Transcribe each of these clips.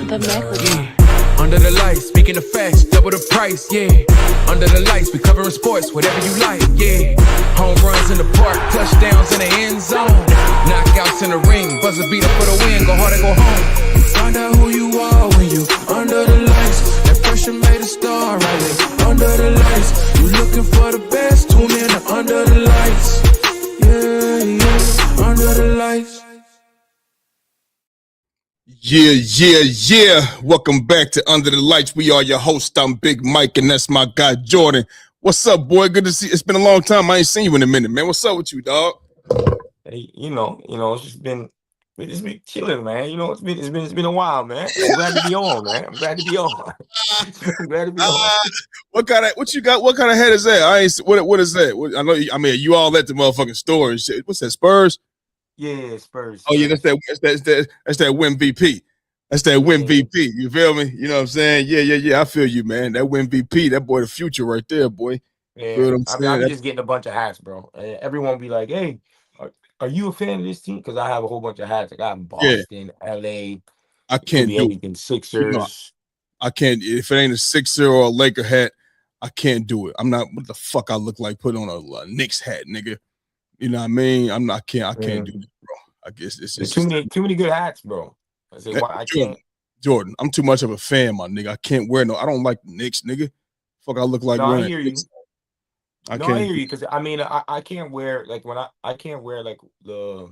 The message. Yeah. Under the lights, speaking of facts, double the price, yeah. Under the lights, we covering sports, whatever you like, yeah. Home runs in the park, touchdowns in the end zone. Knockouts in the ring, buzzer beater for the win, go hard or go home. Find out who you are when you under the lights. That pressure made a star, right there. Under the lights, you looking for the best, tune in to Under the Lights. Yeah, yeah, Under the Lights. Yeah. Welcome back to Under the Lights. We are your host. I'm Big Mike, and that's my guy, Jordan. What's up, boy? Good to see you. It's been a long time. I ain't seen you in a minute, man. What's up with you, dog? Hey, it's been chilling, man. It's been a while, man. I'm glad to be on, man. I'm glad to be on. I'm glad to be on. What you got? What kind of head is that? What is that? I know. You all at the motherfucking store and shit. What's that? Spurs? Yeah, Spurs. Oh yeah, that's that win VP. That's that win VP. You feel me? You know what I'm saying? Yeah. I feel you, man. That win VP, that boy, the future right there, boy. Yeah, Feel what I'm saying? I'm just getting a bunch of hats, bro. Everyone be like, "Hey, are you a fan of this team?" Because I have a whole bunch of hats. Like I have Boston, LA. I can't do anything. Sixers. I can't. If it ain't a Sixer or a Laker hat, I can't do it. I'm not. What the fuck I look like putting on a Knicks hat, nigga? You know what I mean? I can't do it, bro. I guess it's just too many good hats, bro. I can't. Jordan, I'm too much of a fan, my nigga. I can't wear I don't like the Knicks, nigga. Fuck, I look like. No, I hear you. I hear you because I can't wear like I can't wear like the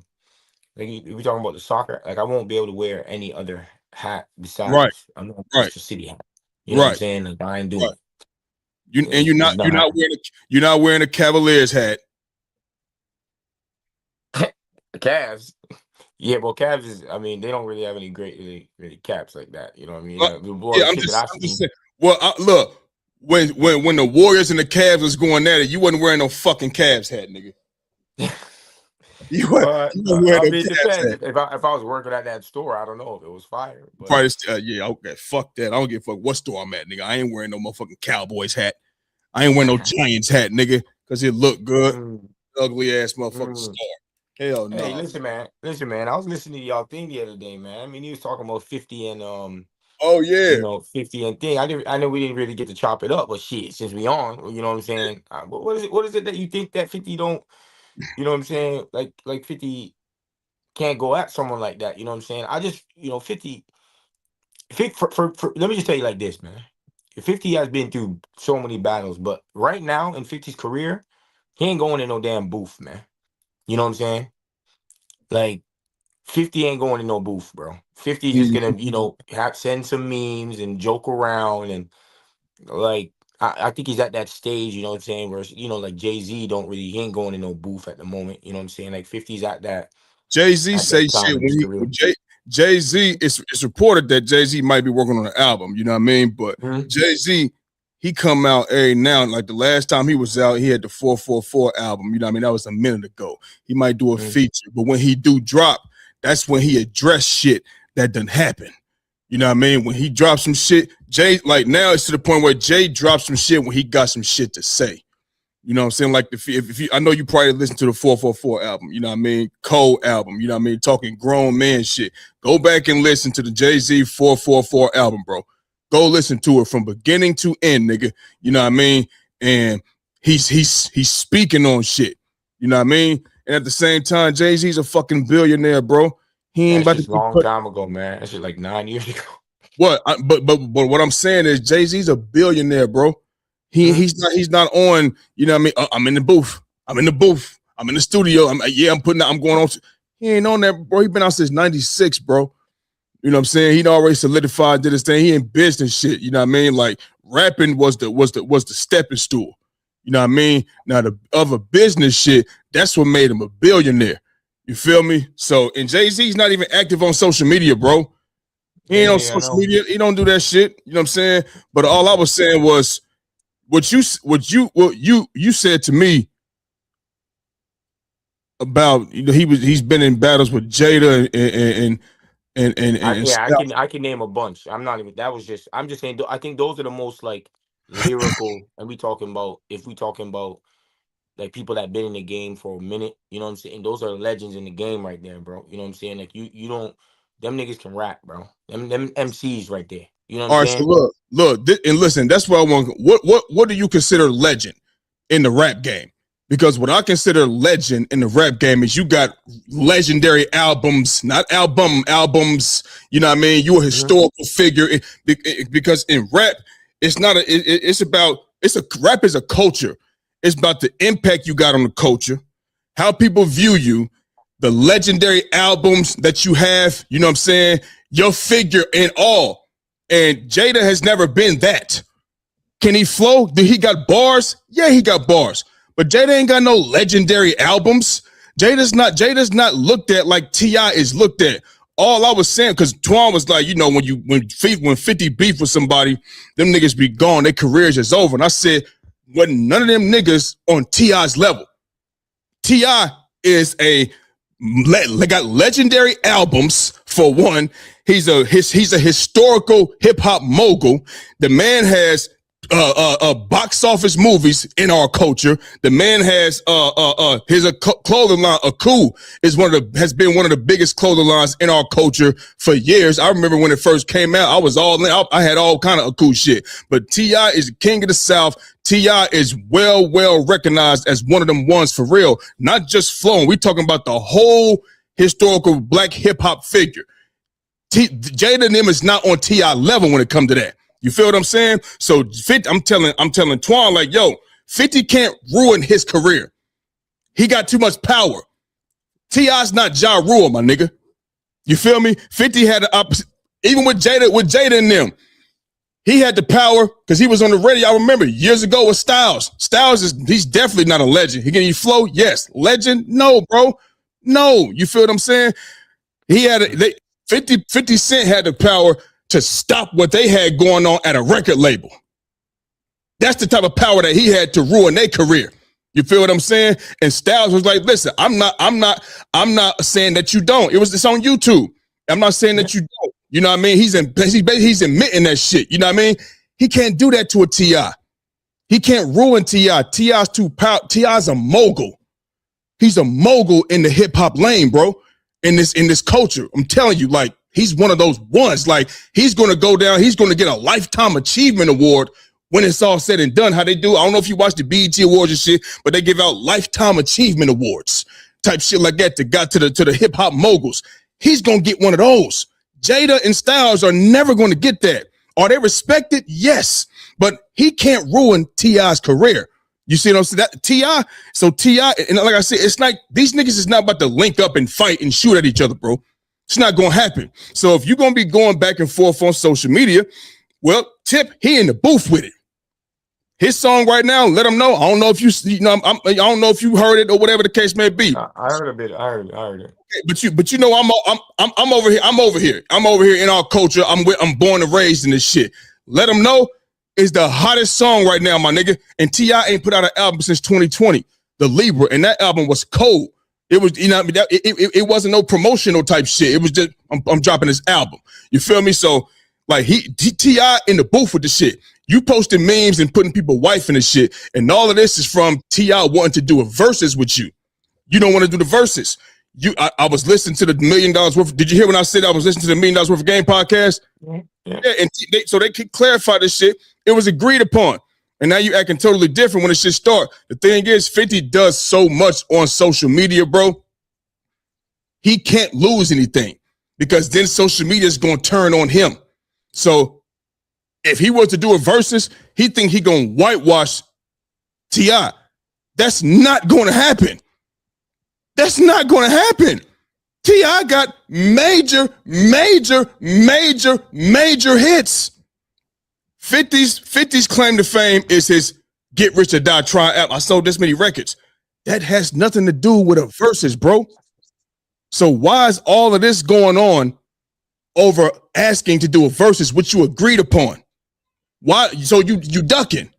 if we're talking about the soccer, like I won't be able to wear any other hat besides I'm not Manchester City hat. You know what I'm saying? Like I ain't doing it. You're not wearing a Cavaliers hat. Cavs. Yeah, well, Cavs is. They don't really have any great really caps like that. You know what I mean? I'm just saying. Well, look, when the Warriors and the Cavs was going at it, you wasn't wearing no fucking Cavs hat, nigga. You wasn't wearing no Cavs hat. If I was working at that store, I don't know if it was fire. But... Probably, okay, fuck that. I don't give a fuck what store I'm at, nigga. I ain't wearing no motherfucking Cowboys hat. I ain't wearing no Giants hat, nigga, because it looked good. Ugly ass motherfucking star. Hell no. Hey, listen, man. I was listening to y'all thing the other day, man. He was talking about 50 and 50 and thing. I know we didn't really get to chop it up, but shit, since we on, you know what I'm saying? What is it that you think that 50 don't, you know what I'm saying? Like 50 can't go at someone like that, you know what I'm saying? I just, 50 let me just tell you like this, man. 50 has been through so many battles, but right now in 50's career, he ain't going in no damn booth, man. You know what I'm saying? Like 50 ain't going to no booth, bro. 50 just gonna, send some memes and joke around and like I think he's at that stage, you know what I'm saying, where like Jay-Z he ain't going to no booth at the moment, you know what I'm saying? Like 50's at that. Jay-Z say shit when Jay-Z, it's reported that Jay-Z might be working on an album, you know what I mean? But Jay-Z, he come out every now, like the last time he was out, he had the 444 album. You know what I mean? That was a minute ago. He might do a feature, but when he do drop, that's when he address shit that didn't happen. You know what I mean? When he drops some shit, Jay, like now it's to the point where Jay drops some shit when he got some shit to say. You know what I'm saying? Like if you, I know you probably listened to the 444 album, you know what I mean? Cole album, you know what I mean? Talking grown man shit. Go back and listen to the Jay-Z 444 album, bro. Go listen to it from beginning to end, nigga. You know what I mean? And he's speaking on shit. You know what I mean? And at the same time, Jay-Z's a fucking billionaire, bro. He ain't about to long time ago, man. That's just like 9 years ago. What? But what I'm saying is Jay-Z's a billionaire, bro. He's not on. You know what I mean? I'm in the booth. I'm in the studio. I'm going on. He ain't on that, bro. He been out since '96, bro. You know what I'm saying? He'd already solidified, did his thing. He in business shit. You know what I mean? Like rapping was the stepping stool. You know what I mean? Now the other business shit, that's what made him a billionaire. You feel me? So, and Jay-Z's not even active on social media, bro. He ain't on social media. He don't do that shit. You know what I'm saying? But all I was saying was what you said to me about, he's been in battles with Jada and I can name a bunch. I'm just saying I think those are the most like lyrical, and we talking about like people that been in the game for a minute, you know what I'm saying? Those are legends in the game right there, bro. You know what I'm saying? Like you don't them niggas can rap, bro. Them MCs right there. You know what All I'm right, saying? so look, and listen. That's what I want. What do you consider legend in the rap game? Because what I consider legend in the rap game is you got legendary albums, not albums. You know what I mean? You're a historical figure. Because in rap, it's not rap is a culture. It's about the impact you got on the culture, how people view you, the legendary albums that you have. You know what I'm saying? Your figure in all. And Jada has never been that. Can he flow? Did he got bars? Yeah, he got bars. But Jada ain't got no legendary albums. Jada's not looked at like T.I. is looked at. All I was saying, because Twan was like, you know, when 50 beef with somebody, them niggas be gone. Their careers is over. And I said, wasn't none of them niggas on T.I.'s level. T.I. is got legendary albums for one. He's a historical hip hop mogul. The man has box office movies in our culture. The man has his clothing line. Aku has been one of the biggest clothing lines in our culture for years. I remember when it first came out, I was all in. I had all kind of Aku shit. But T.I. is the king of the South. T.I. is well recognized as one of them ones for real. Not just flowing. We talking about the whole historical black hip hop figure. Jada and them is not on T.I. level when it comes to that. You feel what I'm saying? So 50, I'm telling Twan, like, yo, 50 can't ruin his career. He got too much power. T.I.'s not Ja Rule, my nigga. You feel me? 50 had the opposite. Even with Jada and them, he had the power because he was on the radio. I remember years ago with Styles. He's definitely not a legend. Can he flow? Yes. Legend? No, bro. No. You feel what I'm saying? 50 Cent had the power to stop what they had going on at a record label. That's the type of power that he had to ruin their career. You feel what I'm saying? And Styles was like, listen, I'm not saying that you don't. It's on YouTube. I'm not saying that you don't. You know what I mean? He's admitting that shit. You know what I mean? He can't do that to a T.I. He can't ruin T.I. T.I.'s too powerful. T.I.'s a mogul. He's a mogul in the hip hop lane, bro. In this culture. I'm telling you, like, he's one of those ones. Like, he's going to go down. He's going to get a Lifetime Achievement Award when it's all said and done. How they do? I don't know if you watch the BET Awards and shit, but they give out Lifetime Achievement Awards type shit like that got to the hip hop moguls. He's going to get one of those. Jada and Styles are never going to get that. Are they respected? Yes, but he can't ruin T.I.'s career. You see what I'm saying? That T.I. So T.I. and like I said, it's like these niggas is not about to link up and fight and shoot at each other, bro. It's not going to happen. So if you're going to be going back and forth on social media, well, Tip, he in the booth with it. His song right now, let him know. I don't know if I don't know if you heard it or whatever the case may be. I heard a bit. I heard it. Okay, but you know, I'm over here. I'm over here in our culture. I'm born and raised in this shit. Let him know it's the hottest song right now, my nigga. And T.I. ain't put out an album since 2020, The Libra, and that album was cold. It was, you know, it wasn't no promotional type shit. It was just I'm dropping this album. You feel me? So like T.I. in the booth with the shit. You posting memes and putting people wife in the shit, and all of this is from T.I. wanting to do a verses with you. You don't want to do the verses. I was listening to the $1 million worth. Did you hear when I said I was listening to the $1 million worth of game podcast? Yeah, and so they could clarify this shit. It was agreed upon. And now you acting totally different when it should start. The thing is, 50 does so much on social media, bro. He can't lose anything because then social media is going to turn on him. So if he was to do a versus, he think he going to whitewash T.I. That's not going to happen. That's not going to happen. T.I. got major hits. 50's claim to fame is his Get Rich or Die Trying app. I sold this many records. That has nothing to do with a versus, bro. So why is all of this going on over asking to do a versus, which you agreed upon? Why? So you ducking.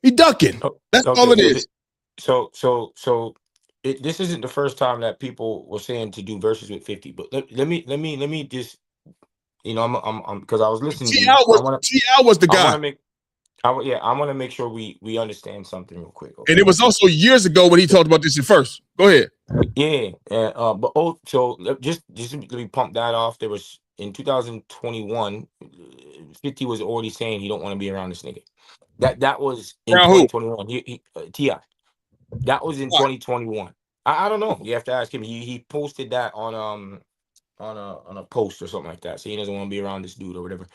He ducking. That's all it is. So this isn't the first time that people were saying to do verses with 50. But let me just, you know, I'm because I was listening. T.I. was the guy. I want to make sure we understand something real quick. Okay? And it was also years ago when he talked about this at first. Go ahead. Yeah, but so just let me pump that off. There was in 2021, 50 was already saying he don't want to be around this nigga. That was in 2021. T.I. That was in 2021. I don't know. You have to ask him. He posted that on a post or something like that. So he doesn't want to be around this dude or whatever.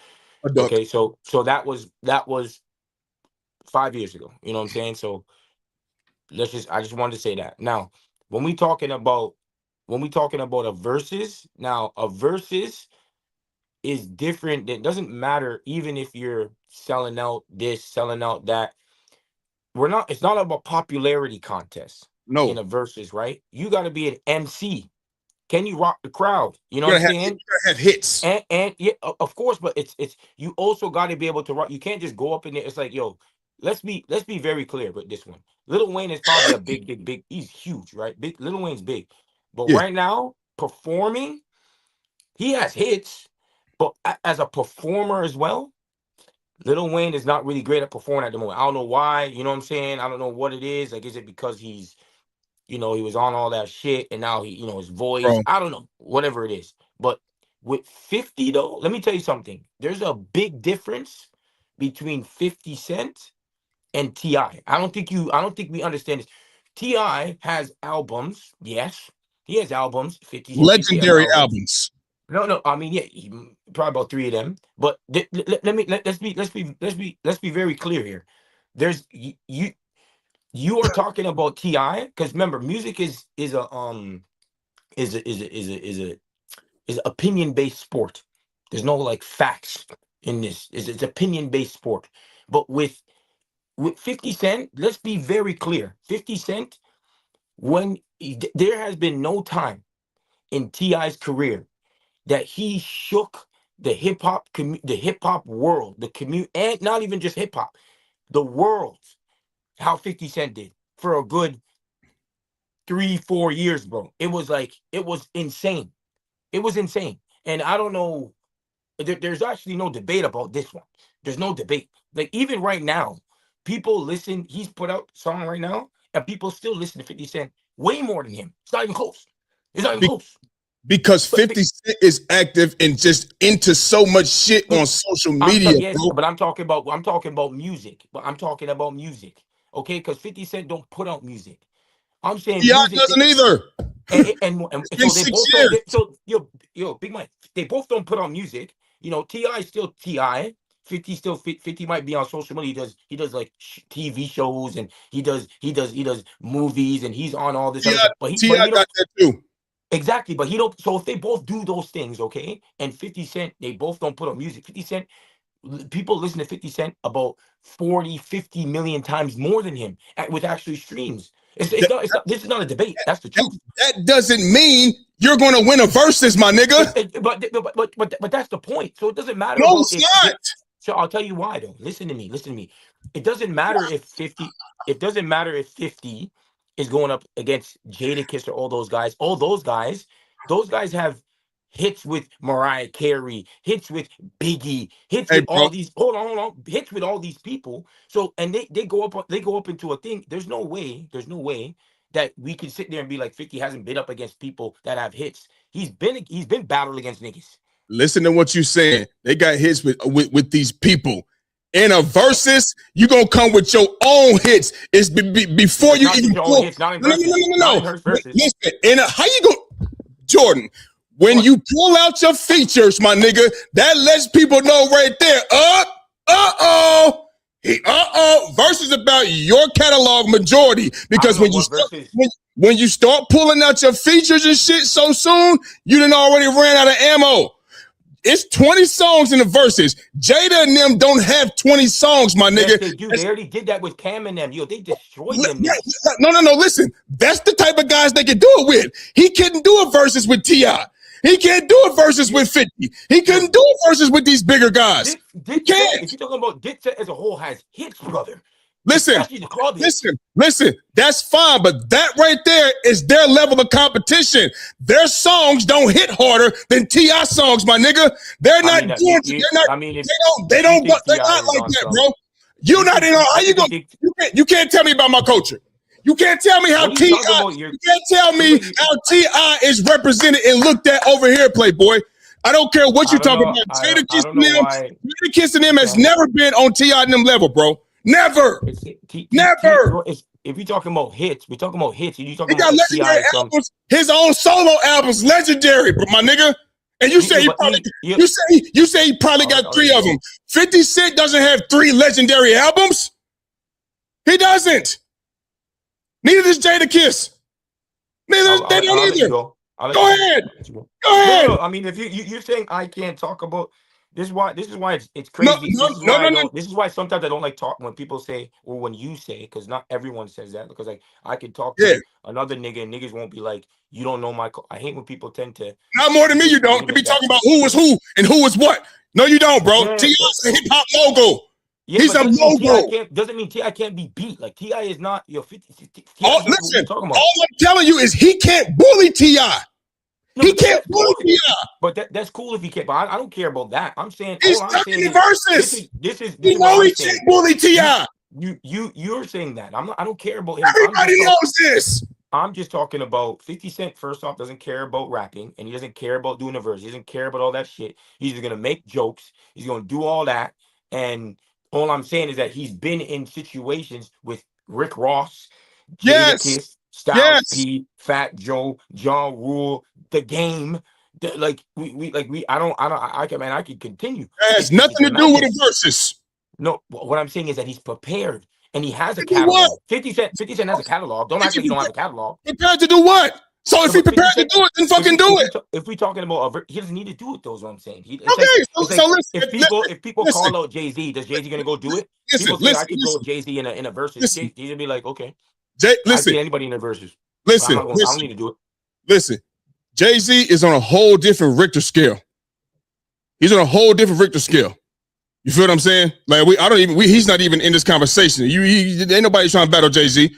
Okay, so that was 5 years ago. You know what I'm saying? So I just wanted to say that. Now, when we talking about a versus, now a versus is different. It doesn't matter even if you're selling out this, selling out that. It's not about popularity contest. No. In a versus, right? You got to be an MC. Can you rock the crowd? You know what I'm saying? You gotta have hits. And yeah, of course, but it's you also got to be able to rock. You can't just go up in there. It's like, yo, let's be very clear with this one. Lil Wayne is probably a big. He's huge, right? Lil Wayne's big, but right now performing, he has hits, but as a performer as well, Lil Wayne is not really great at performing at the moment. I don't know why. You know what I'm saying? I don't know what it is. Like, is it because he's, he was on all that shit and now his voice, bro. I don't know, whatever it is. But with 50 though, let me tell you something. There's a big difference between 50 Cent and T.I. I don't think we understand this. T.I. has albums. Yes, he has albums. 50 legendary albums. No. I mean, yeah, probably about 3 of them. But let's be very clear here. There's you are talking about T.I. because remember, music is an opinion based sport. There's no like facts in this. It's opinion based sport. But with 50 Cent, let's be very clear. 50 Cent, there has been no time in T.I.'s career that he shook the hip hop world, and not even just hip hop, the world. How 50 Cent did for a good 3-4 years, bro. It was insane. It was insane. And I don't know, there's actually no debate about this one. There's no debate. Like, even right now, people listen. He's put out a song right now, and people still listen to 50 Cent way more than him. It's not even close. Close. Because 50 Cent is active and just into so much shit on social media. Yes, but I'm talking about music. But I'm talking about music. Okay, because 50 Cent don't put out music. I'm saying music doesn't either. And so yo, Big Mike, they both don't put out music. T.I. still T.I. 50 might be on social media. He does like TV shows, and he does movies, and he's on all this other stuff. But T.I. got that too. Exactly, but he don't. So if they both do those things, okay, and 50 Cent, they both don't put out music. 50 Cent, people listen to 50 Cent about 40-50 million times more than him with actually streams. This is not a debate. That's the truth. That doesn't mean you're going to win a versus, my nigga. But that's the point. So it doesn't matter. No, it's not. So I'll tell you why, though. Listen to me. It doesn't matter if 50. It doesn't matter if 50 is going up against Jadakiss or all those guys. All those guys have hits with Mariah Carey, hits with Biggie, hits with all these. Hold on, hits with all these people. So and they go up into a thing. There's no way that we can sit there and be like 50 hasn't been up against people that have hits. He's been battled against niggas. Listen to what you're saying. They got hits with these people. In a versus, you gonna come with your own hits. It's before you even pull. No. Listen, how you go, Jordan? When you pull out your features, my nigga, that lets people know right there. Versus about your catalog majority, because when you start pulling out your features and shit so soon, you done already ran out of ammo. It's 20 songs in the verses. Jada and them don't have 20 songs, my nigga. Yes, they do. They already did that with Cam and them. Yo, they destroyed them. No. Listen, that's the type of guys they can do it with. He couldn't do a versus with T.I. He can't do a versus with 50. He couldn't do a versus with these bigger guys. He can't. If you're talking about Dipset as a whole has hits, brother. Listen, that's fine, but that right there is their level of competition. Their songs don't hit harder than T.I. songs, my nigga. They're not like that, bro. You're not in. How you going? You can't tell me about my culture. You can't tell me how T.I. You can't tell me how T.I. is represented and looked at over here, Playboy. I don't care what you're talking about. Jada kissing them has never been on T.I. and them level, bro. Never. Never. If you're talking about hits, we're talking about hits. You talking about legendary albums. His own solo albums, legendary, but my nigga. And you say he probably got 3 of them. 50 Cent doesn't have 3 legendary albums. He doesn't. Neither does Jadakiss. They don't either. Go ahead. Go ahead. No, I mean, if you're saying I can't talk about this is why it's crazy. This is why sometimes I don't like talk when people say or when you say, because not everyone says that, because like I could talk to another nigga and niggas won't be like, you don't know my. I hate when people tend to. Not more than me. You don't. To be talking about who is who and who is what. No, you don't, bro. Yeah, T.I.'s a hip hop logo. Yeah, he's a logo. Doesn't mean T.I. can't be beat. Like T.I. is not your 50. Listen, all I'm telling you is he can't bully T.I. No, he can't bully T.I. But that's cool if he can't. But I don't care about that. I'm saying he's talking in verses. This is he can't bully T.I. You're saying that. I don't care about him. Everybody knows this. I'm just talking about 50 Cent, first off, doesn't care about rapping, and he doesn't care about doing a verse. He doesn't care about all that shit. He's just going to make jokes. He's going to do all that. And all I'm saying is that he's been in situations with Rick Ross, Jadakiss, Styles P, Fat Joe, John Rule, The Game. I could continue. It has nothing to do with the verses. No, what I'm saying is that he's prepared. And he has a catalog. 50 Cent has a catalog. Don't act like you don't have a catalog. Prepared to do what? So if he prepared to do it, then fucking do it. If we're talking about he doesn't need to do it, though, is what I'm saying. If people call out Jay-Z, does Jay-Z gonna go do it? I could go Jay-Z in a versus. Jay-Z be like, okay. I see anybody in the verses. I don't need to do it. Listen, Jay-Z is on a whole different Richter scale. He's on a whole different Richter scale. You feel what I'm saying? Like he's not even in this conversation. Ain't nobody trying to battle Jay-Z.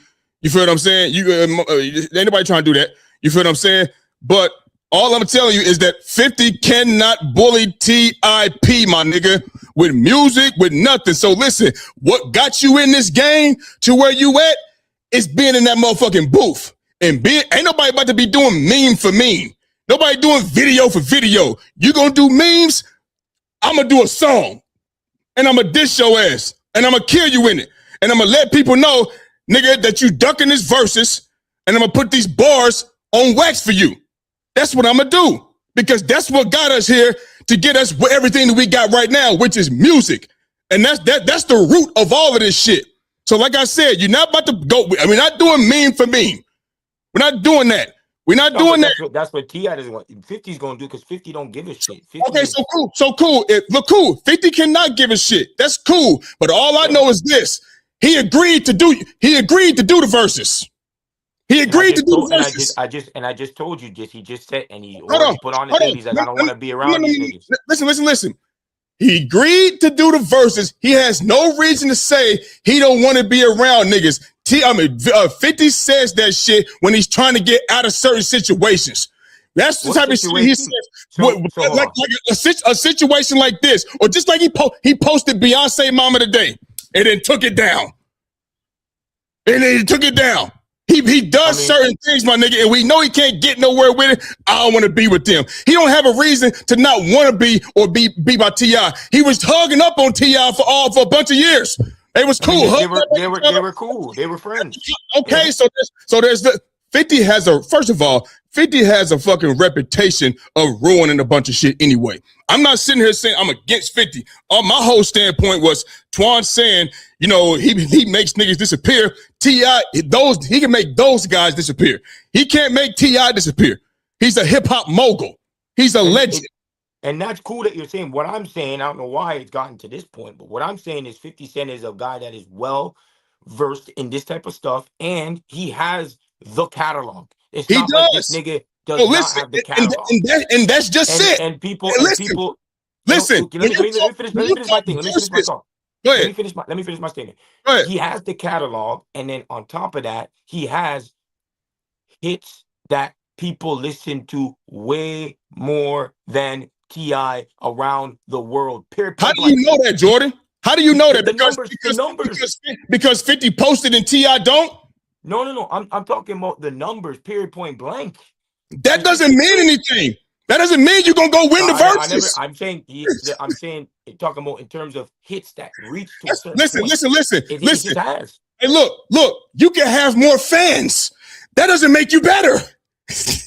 You feel what I'm saying? Ain't nobody trying to do that. You feel what I'm saying? But all I'm telling you is that 50 cannot bully T.I.P., my nigga, with music, with nothing. So listen, what got you in this game to where you at is being in that motherfucking booth. And ain't nobody about to be doing meme for meme. Nobody doing video for video. You gonna do memes? I'm gonna do a song. And I'm going to dish your ass. And I'm going to kill you in it. And I'm going to let people know, nigga, that you ducking these verses. And I'm going to put these bars on wax for you. That's what I'm going to do. Because that's what got us here to get us everything that we got right now, which is music. And that's the root of all of this shit. So like I said, you're not about to go. We're not doing meme for meme. We're not doing that. We're not doing that. That's what T.I. doesn't want. 50's going to do because 50 don't give a shit. Okay, so cool. So cool. Look cool. 50 cannot give a shit. That's cool. But all I know is this. He agreed to do the verses. He agreed to do the verses. I just told you he just said, and he already put on his thing. He's like, I don't want to be around these niggas. Listen. He agreed to do the verses. He has no reason to say he don't want to be around niggas. 50 says that shit when he's trying to get out of certain situations. That's the type of shit he says. Like a situation like this, or just like he posted Beyonce Mama today, and then took it down. He does certain things, my nigga, and we know he can't get nowhere with it. I don't want to be with them. He don't have a reason to not want to be or be by T.I. He was hugging up on T.I. for a bunch of years. It was cool. They were cool. They were friends. Okay, so there's the 50 has a fucking reputation of ruining a bunch of shit anyway. I'm not sitting here saying I'm against 50. My whole standpoint was Twan saying, he makes niggas disappear. T.I., he can make those guys disappear. He can't make T.I. disappear. He's a hip hop mogul. He's a legend. And that's cool that you're saying what I'm saying. I don't know why it's gotten to this point, but what I'm saying is 50 Cent is a guy that is well versed in this type of stuff, and he has the catalog. Like this nigga does not have the catalog. And that's just it. And people, listen. Let me finish my thing. Let me finish my thought. Go ahead. Let me finish my statement. Go ahead. He has the catalog, and then on top of that, he has hits that people listen to way more than T.I. around the world. How do you know that, Jordan? How do you know that? The numbers. Because 50 posted and T.I. don't? No. I'm talking about the numbers, period, point blank. That doesn't mean anything. That doesn't mean you're gonna go win the verses. I'm saying talking about in terms of hits that reach to a certain listen. It just has. Hey, look, you can have more fans. That doesn't make you better.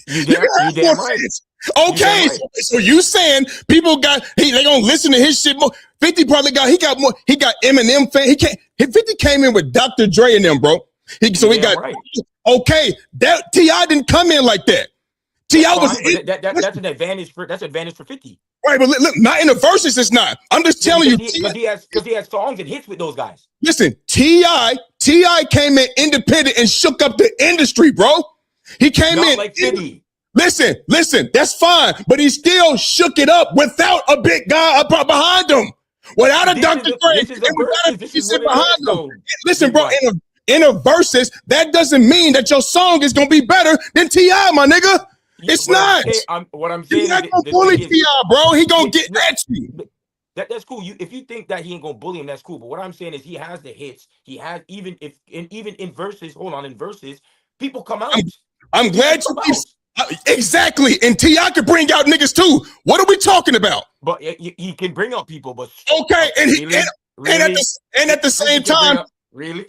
You damn right. Okay, so you saying people they gonna listen to his shit more? 50 probably got Eminem fan. 50 came in with Dr. Dre and them, bro. Right. Okay, that T.I. didn't come in like that. T.I. was that's an advantage for 50. Right, but look, not in the verses. It's not. I'm just telling you because he has songs and hits with those guys. Listen, T.I. came in independent and shook up the industry, bro. He came not in like 50. Listen, that's fine, but he still shook it up without a big guy up behind him, without a Dr. Dre, and without a piece behind him. Listen, bro, in a verses, that doesn't mean that your song is gonna be better than T.I., my nigga. It's not. What I'm saying, he's not gonna bully T.I., bro. He gonna get at you. That's cool. If you think that he ain't gonna bully him, that's cool. But what I'm saying is he has the hits. He has even in verses. Hold on, in verses, people come out. I'm glad you keep. Exactly, and T.I. can bring out niggas too. What are we talking about? But he can bring out people, but okay, and at the same time, really,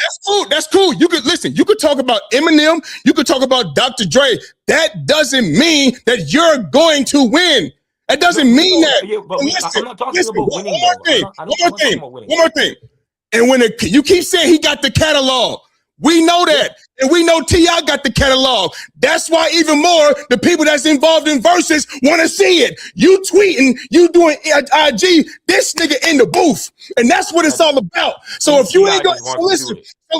that's cool. You could listen. You could talk about Eminem. You could talk about Dr. Dre. That doesn't mean that you're going to win. That doesn't mean that. Yeah, but I'm not talking about winning. One more thing. And when you keep saying he got the catalog. We know that, and we know T.I. got the catalog. That's why even more the people that's involved in verses want to see it. You tweeting, you doing IG, this nigga in the booth, and that's what it's all about. So if you ain't going to listen,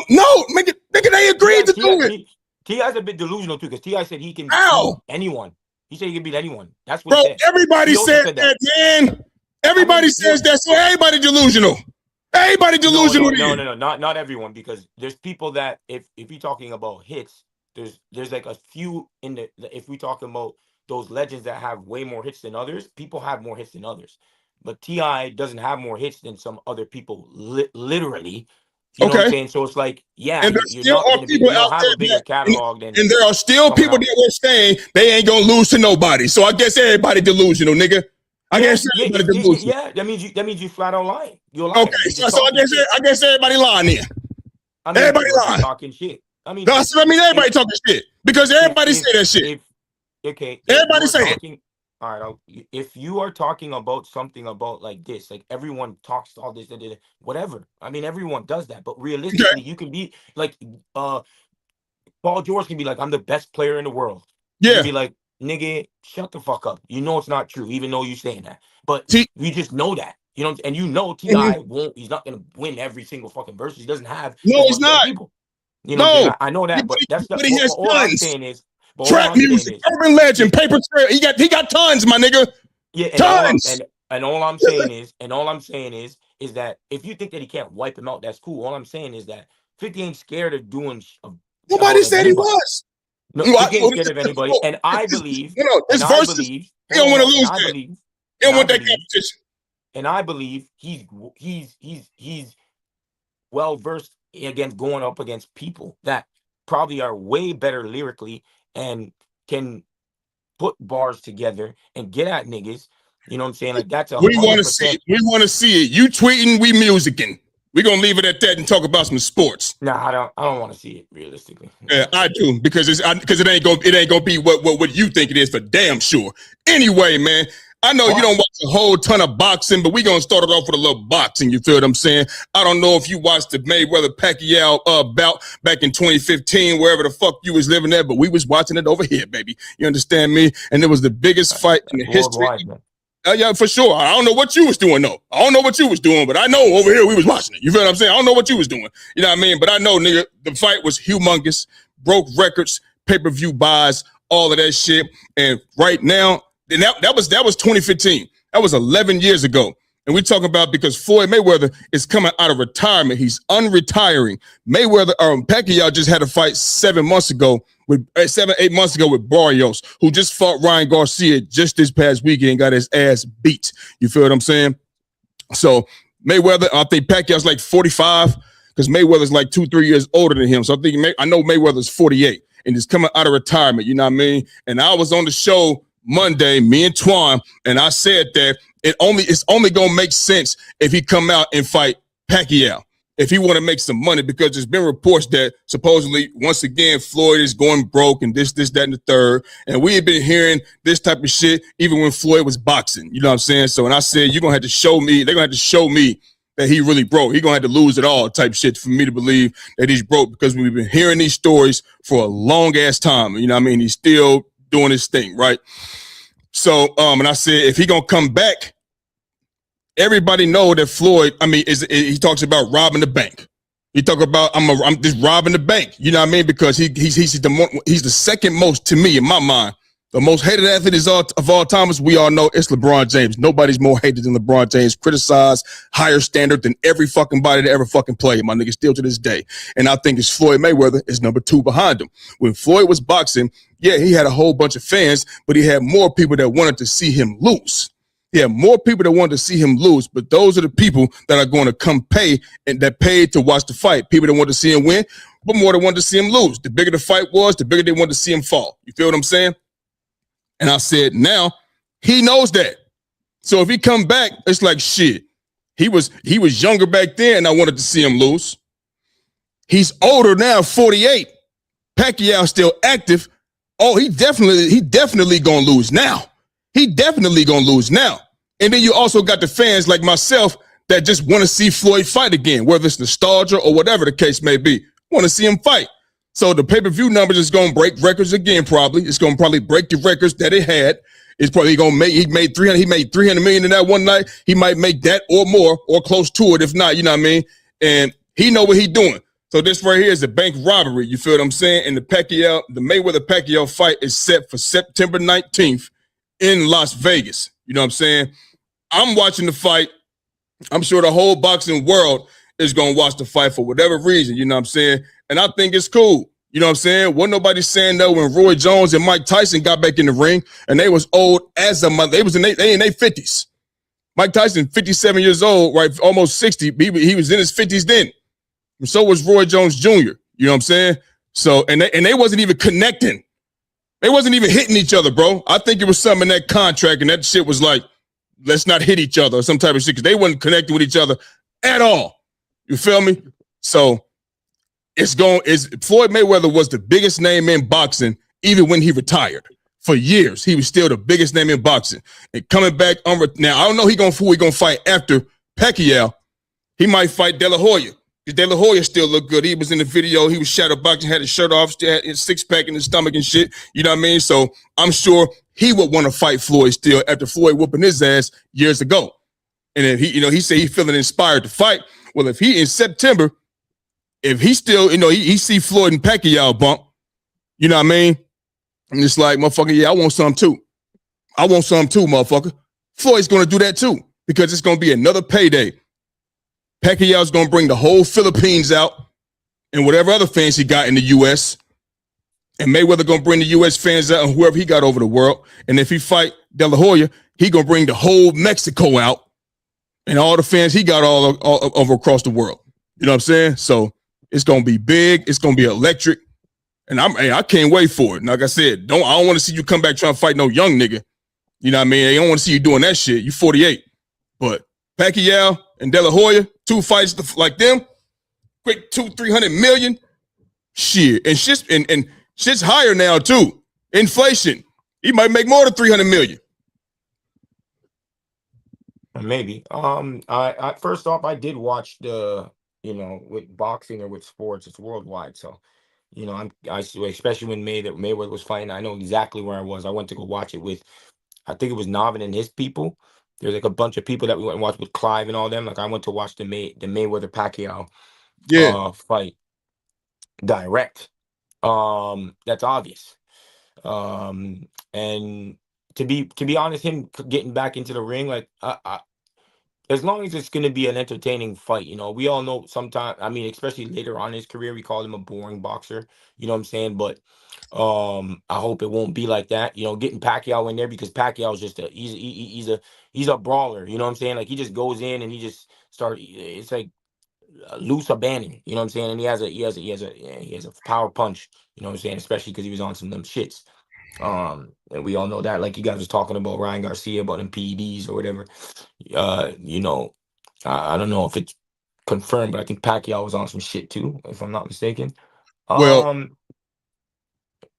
no, nigga, they agreed to do it. T.I.'s a bit delusional too, because T.I. said he can beat anyone. He said he can beat anyone. That's what he said. Everybody said that, man. Everybody says that, so everybody delusional. Everybody delusional. No, not everyone, because there's people that if you're talking about hits, there's like a few if we talking about those legends that have way more hits than others, people have more hits than others. But T.I. doesn't have more hits than some other people, literally. You know what I'm saying? So it's like, yeah, and you're not going to have a bigger catalog than. And there are still people that were saying they ain't gonna lose to nobody. So I guess everybody delusional, nigga. I guess everybody delusional. Yeah, that means you flat out lying. You're lying. Okay, so I guess everybody lying then. Everybody lying. Talking shit. Everybody talking shit because everybody say that shit. Everybody say it. All right, if you are talking about something about like this, like everyone talks all this, whatever. I mean, everyone does that, but realistically, you can be like, Paul George can be like, I'm the best player in the world. Yeah. You can be like, nigga, shut the fuck up. You know it's not true, even though you're saying that. But you just know that. You know, and you know T.I. won't. He's not gonna win every single fucking verse. He doesn't have. No, he's not. People. You know, I know that, but that's but he has all I'm saying is. Trap music, urban legend, paper trail. He got tons, my nigga. Yeah, tons. And all I'm saying is that if you think that he can't wipe him out, that's cool. All I'm saying is that 50 ain't scared of doing. Nobody said he was. No, 50 ain't scared of anybody, and I believe. His verses. He don't want to lose that. He don't want that competition. And I believe he's well versed against going up against people that probably are way better lyrically and can put bars together and get at niggas. You know what I'm saying? Like that's we want to see it. We want to see it. You tweeting, we musicking. We're gonna leave it at that and talk about some sports. Nah, I don't want to see it realistically. Yeah, I do, because it ain't gonna be what you think it is for damn sure. Anyway, man. I know you don't watch a whole ton of boxing, but we're going to start it off with a little boxing. You feel what I'm saying? I don't know if you watched the Mayweather Pacquiao bout back in 2015, wherever the fuck you was living at, but we was watching it over here, baby. You understand me? And it was the biggest fight in the history. Yeah, for sure. I don't know what you was doing, though. I don't know what you was doing, but I know over here we was watching it. You feel what I'm saying? I don't know what you was doing. You know what I mean? But I know, nigga, the fight was humongous, broke records, pay-per-view buys, all of that shit. And right now, and that was 2015. That was 11 years ago. And we're talking about because Floyd Mayweather is coming out of retirement. He's unretiring. Pacquiao just had a fight 8 months ago with Barrios, who just fought Ryan Garcia just this past weekend and got his ass beat. You feel what I'm saying? So Mayweather, I think Pacquiao's like 45 because Mayweather's like 2-3 years older than him. So I know Mayweather's 48 and he's coming out of retirement. You know what I mean? And I was on the show Monday, me and Twan, and I said that it's only gonna make sense if he come out and fight Pacquiao. If he want to make some money, because there's been reports that supposedly, once again, Floyd is going broke and this, that, and the third. And we have been hearing this type of shit even when Floyd was boxing. You know what I'm saying? So, and I said, you're going to have to show me, they're going to have to show me that he really broke. He's going to have to lose it all type shit for me to believe that he's broke, because we've been hearing these stories for a long ass time. You know what I mean? He's still doing his thing, right? So, and I said, if he going to come back, everybody know that Floyd, he talks about robbing the bank. He talk about I'm just robbing the bank. You know what I mean? Because he's the second most, to me, in my mind, the most hated athlete of all time. As we all know, it's LeBron James. Nobody's more hated than LeBron James. Criticized, higher standard than every fucking body that ever fucking played. My nigga, still to this day. And I think it's Floyd Mayweather is number 2 behind him. When Floyd was boxing, yeah, he had a whole bunch of fans, but he had more people that wanted to see him lose. Yeah, more people that wanted to see him lose, but those are the people that are going to come pay and that paid to watch the fight. People that want to see him win, but more that wanted to see him lose. The bigger the fight was, the bigger they wanted to see him fall. You feel what I'm saying? And I said, now he knows that. So if he come back, it's like shit. He was younger back then, and I wanted to see him lose. He's older now, 48. Pacquiao still active. Oh, he definitely gonna lose now. He definitely gonna lose now. And then you also got the fans like myself that just want to see Floyd fight again, whether it's nostalgia or whatever the case may be. Want to see him fight. So the pay-per-view numbers is gonna break records again. Probably it's gonna break the records that it had. It's probably gonna make. He made 300 million in that one night. He might make that or more or close to it. If not, you know what I mean. And he know what he doing. So this right here is a bank robbery. You feel what I'm saying? And the Mayweather Pacquiao fight is set for September 19th in Las Vegas. You know what I'm saying? I'm watching the fight. I'm sure the whole boxing world is going to watch the fight for whatever reason. You know what I'm saying? And I think it's cool. You know what I'm saying? Wasn't nobody saying that when Roy Jones and Mike Tyson got back in the ring, and they was old as a mother. They in their 50s. Mike Tyson, 57 years old, right? Almost 60. He was in his 50s then. And so was Roy Jones Jr. You know what I'm saying? So, and they wasn't even connecting. They wasn't even hitting each other, bro. I think it was something in that contract, and that shit was like, let's not hit each other or some type of shit, because they wasn't connecting with each other at all. You feel me? So Floyd Mayweather was the biggest name in boxing, even when he retired. For years, he was still the biggest name in boxing. And coming back now, I don't know who he gonna fight after Pacquiao. He might fight De La Hoya. De La Hoya still look good. He was in the video. He was shadow boxing, had his shirt off, still had his six-pack in his stomach and shit. You know what I mean? So I'm sure he would want to fight Floyd still after Floyd whooping his ass years ago. And if he said he's feeling inspired to fight. Well, if he in September, if he still, he see Floyd and Pacquiao bump, you know what I mean? And it's like, motherfucker, yeah, I want some too. I want some too, motherfucker. Floyd's going to do that too, because it's going to be another payday. Pacquiao's going to bring the whole Philippines out and whatever other fans he got in the U.S. And Mayweather going to bring the U.S. fans out and whoever he got over the world. And if he fight De La Hoya, he going to bring the whole Mexico out and all the fans he got all over across the world. You know what I'm saying? So it's going to be big. It's going to be electric. And I can't wait for it. And like I said, I don't want to see you come back trying to fight no young nigga. You know what I mean? I don't want to see you doing that shit. You 48. But Pacquiao and De La Hoya, 2 fights like them, quick 200-300 million. Shit. And shit's higher now too. Inflation. He might make more than 300 million. Maybe. I first off, I did watch with boxing or with sports, it's worldwide. So, I especially when Mayweather was fighting, I know exactly where I was. I went to go watch it with, I think it was Navin and his people. There's like a bunch of people that we went and watched with Clive and all them. Like I went to watch the Mayweather Pacquiao fight direct. That's obvious. And to be honest, him getting back into the ring, like as long as it's going to be an entertaining fight, we all know sometimes, I mean, especially later on in his career, we call him a boring boxer, you know what I'm saying? But I hope it won't be like that, getting Pacquiao in there, because Pacquiao is just he's a brawler, you know what I'm saying? Like, he just goes in and he just it's like loose abandon, you know what I'm saying? And he has a power punch, you know what I'm saying? Especially because he was on some of them shits. And we all know that, like you guys was talking about Ryan Garcia about them PEDs or whatever. You know, I don't know if it's confirmed, but I think Pacquiao was on some shit too, if I'm not mistaken. Well, Um,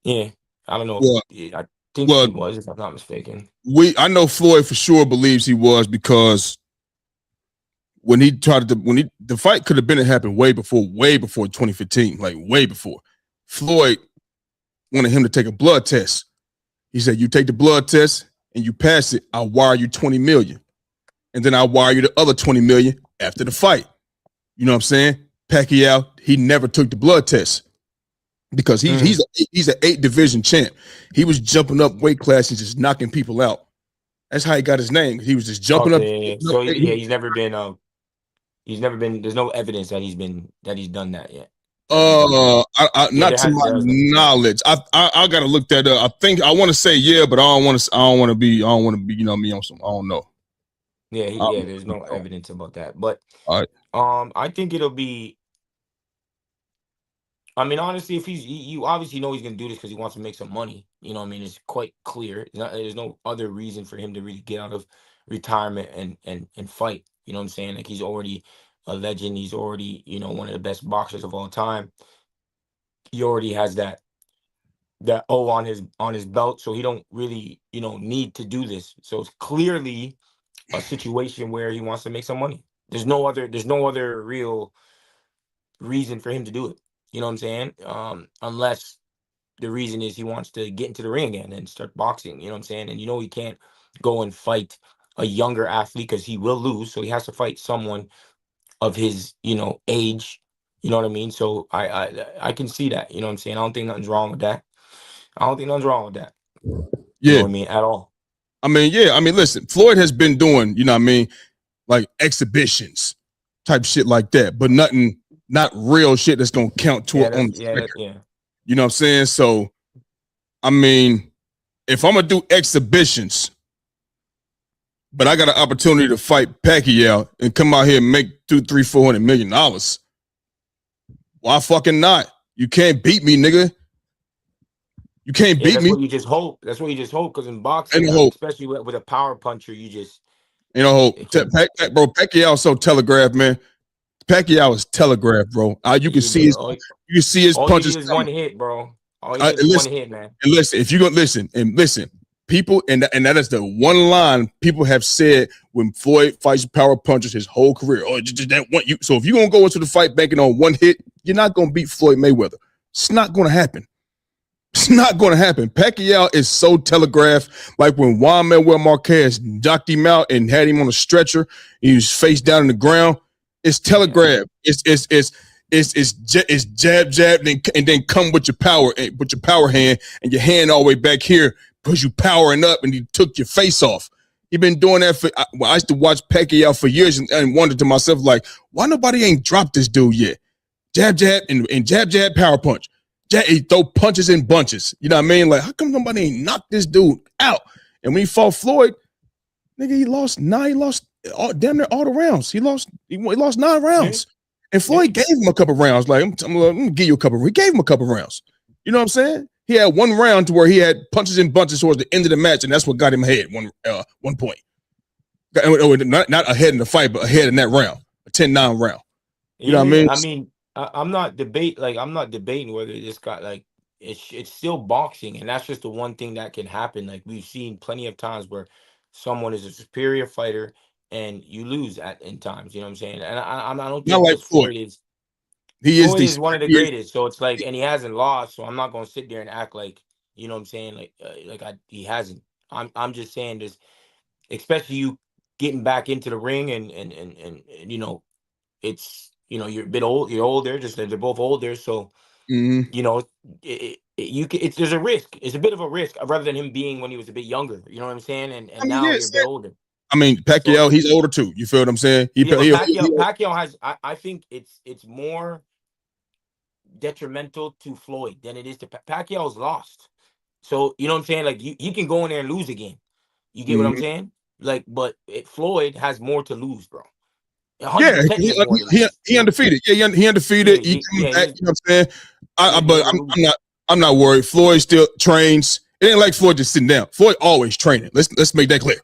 yeah, I don't know if well, I think well. he was, if I'm not mistaken. I know Floyd for sure believes he was, because when he tried to the fight could have been happened way before 2015, like way before. Floyd wanted him to take a blood test. He said, "You take the blood test and you pass it, I'll wire you 20 million, and then I'll wire you the other 20 million after the fight." You know what I'm saying? Pacquiao, he never took the blood test because he's an 8 division champ. He was jumping up weight classes, just knocking people out. That's how he got his name. He was just jumping up. Okay, yeah. So yeah, he's never been. There's no evidence that he's done that yet. Yeah, Not there to has my there has been. knowledge. I gotta look that up. I think I want to say yeah, but I don't want to. I don't want to be. I don't want to be. You know me on some. I don't know. Yeah, I yeah. There's don't no know. evidence about that, but All right. I think it'll be. I mean, honestly, if you obviously know he's gonna do this because he wants to make some money. You know what I mean? It's quite clear. There's no other reason for him to really get out of retirement and fight. You know what I'm saying? Like, he's already a legend. He's already, one of the best boxers of all time. He already has that O on his belt, so he don't really, need to do this. So it's clearly a situation where he wants to make some money. There's no other real reason for him to do it. You know what I'm saying? Unless the reason is he wants to get into the ring again and start boxing. You know what I'm saying? And he can't go and fight a younger athlete because he will lose. So he has to fight someone of his, age. You know what I mean? So I can see that. You know what I'm saying? I don't think nothing's wrong with that. I don't think nothing's wrong with that. You know Yeah. what I mean? At all. I mean, yeah. I mean, listen. Floyd has been doing. You know what I mean? Like exhibitions, type shit like that, but nothing. Not real shit that's gonna count to Yeah, it on that's the yeah, record. yeah. You know what I'm saying? So, I mean, if I'm gonna do exhibitions, but I got an opportunity to fight Pacquiao and come out here and make $200-400 million, why fucking not? You can't beat me, nigga. You can't Yeah, beat that's me. what you just hope. That's what you just hope. Because in Ain't boxing, no hope. especially with a power puncher, you just Ain't no hope. it can. Bro, Pacquiao so telegraphed, man. Pacquiao is telegraphed, bro. Yeah, You can see his all you punches need is one coming. hit, bro. All you need is one Listen, hit, man. and listen. If you gonna listen, people, and that is the one line people have said when Floyd fights power punchers his whole career. Oh, just that one. So if you're gonna go into the fight banking on one hit, you're not gonna beat Floyd Mayweather. It's not gonna happen. It's not going to happen. Pacquiao is so telegraphed. Like when Juan Manuel Marquez knocked him out and had him on a stretcher, he was face down in the ground. It's Yeah, telegraphed. It's jab, jab, and then come with your power hand and your hand all the way back here because you powering up and you took your face off. You've been doing that for. I used to watch Pacquiao for years and wondered to myself, like, why nobody ain't dropped this dude yet? Jab, jab, and jab, jab, power punch. He throw punches in bunches. You know what I mean? Like, how come nobody ain't knocked this dude out? And when he fought Floyd, nigga, he lost damn near all the rounds. He lost 9 yeah, rounds. And yeah. Floyd gave him a couple rounds. Like, I'm gonna give you a couple. He gave him a couple rounds. You know what I'm saying? He had one round to where he had punches in bunches towards the end of the match, and that's what got him ahead one point. Not ahead in the fight, but ahead in that round, a 10-9 round. You know what I Yeah, mean? I mean, I'm not debating whether this guy, like, it's still boxing, and that's just the one thing that can happen. Like, we've seen plenty of times where someone is a superior fighter and you lose in times. You know what I'm saying? And I don't Not think like because Floyd. Floyd is one of the greatest. So it's like, and he hasn't lost. So I'm not gonna sit there and act like, you know what I'm saying, like he hasn't. I'm just saying this, especially you getting back into the ring and it's you're a bit old, you're older, just they're both older, so Mm-hmm. you can, there's a risk, it's a bit of a risk rather than him being when he was a bit younger, you know what I'm saying, and I mean, now yeah, you're a bit older. I mean, Pacquiao, he's older too. You feel what I'm saying? Pacquiao has. I think it's more detrimental to Floyd than it is to Pacquiao's lost. So you know what I'm saying? Like he can go in there and lose again. You get what I'm saying? Like, but Floyd has more to lose, bro. 100% he undefeated. Yeah, he undefeated. He coming back. You know what I'm saying? I'm not worried. Floyd still trains. It ain't like Floyd just sitting down. Floyd always training. Let's make that clear.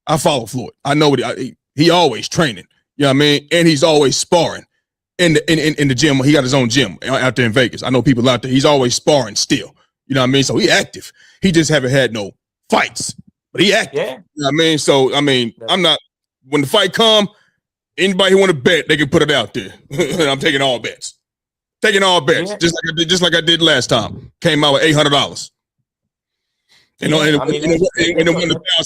I follow Floyd. I know what he always training. You know what I mean? And he's always sparring in the gym. He got his own gym out there in Vegas. I know people out there. He's always sparring still. You know what I mean? So he active. He just haven't had no fights, but he active. Yeah. You know what I mean? So I'm not. When the fight come, anybody who want to bet, they can put it out there. I'm taking all bets. Taking all bets, yeah. just like I did last time. Came out with $800. And it won 1,000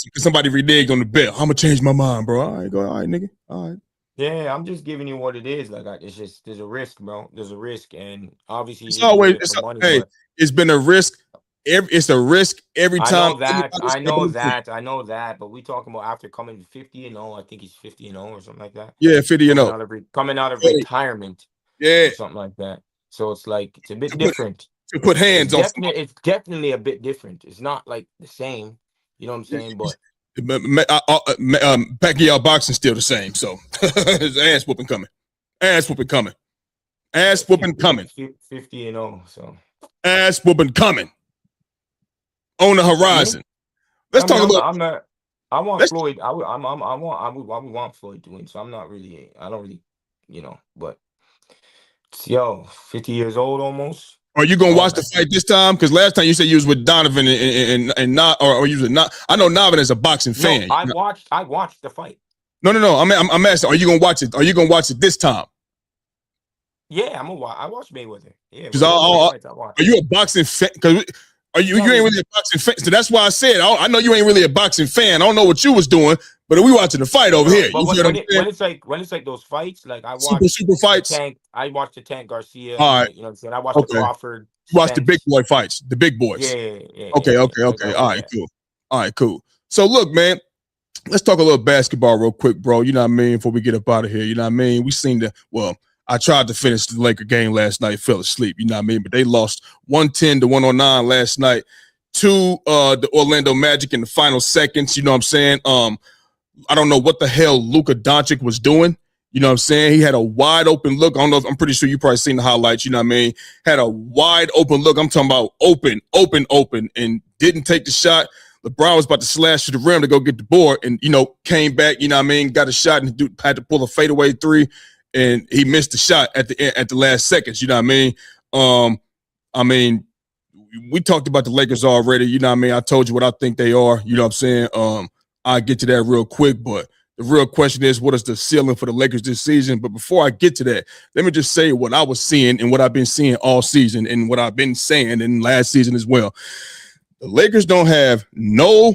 because somebody reneged on the bet. I'm gonna change my mind, bro. All right, nigga. All right. Yeah, I'm just giving you what it is. Like, it's just there's a risk, bro. There's a risk, and obviously it's been a risk. It's a risk every time. I know that. But we talking about after coming 50-0. I think he's 50-0 or something like that. Yeah, 50-0. Coming out of retirement. Yeah, or something like that. So it's like it's a bit different. To put hands on. It's definitely a bit different. It's not like the same. You know what I'm saying? But Pacquiao boxing still the same. So his ass whooping coming. Ass whooping coming. 50-0. So ass whooping coming on the horizon. Let's talk about. I want Floyd. I would want Floyd to win. So I don't really, but 50 years old almost. Are you gonna watch the fight this time? Because last time you said you was with Donovan and not, or you was not. I know Donovan is a boxing fan. I watched the fight. No. I'm asking. Are you gonna watch it? Are you gonna watch it this time? Yeah, I'm gonna watch. I watched Mayweather. Yeah. Are you a boxing fan? Because you ain't really a boxing fan. So that's why I said I know you ain't really a boxing fan. I don't know what you was doing, but we watching the fight over here. But when it's like those fights, like I watch super fights. I watched the Tank Garcia. All right. You know what I'm saying? I watched the Crawford. You watched the big boy fights, the big boys. Yeah. Okay. All right, cool. So look, man, let's talk a little basketball real quick, bro. You know what I mean? Before we get up out of here, you know what I mean? I tried to finish the Laker game last night, fell asleep, you know what I mean? But they lost 110-109 last night to the Orlando Magic in the final seconds, you know what I'm saying? I don't know what the hell Luka Doncic was doing. You know what I'm saying? He had a wide open look. I don't know I'm pretty sure you probably seen the highlights, you know what I mean? Had a wide open look. I'm talking about open, and didn't take the shot. LeBron was about to slash to the rim to go get the board and, came back, you know what I mean? Got a shot and had to pull a fadeaway three. And he missed the shot at the last seconds. You know what I mean? We talked about the Lakers already. You know what I mean? I told you what I think they are. You know what I'm saying? I'll get to that real quick. But the real question is, what is the ceiling for the Lakers this season? But before I get to that, let me just say what I was seeing and what I've been seeing all season and what I've been saying in last season as well. The Lakers don't have no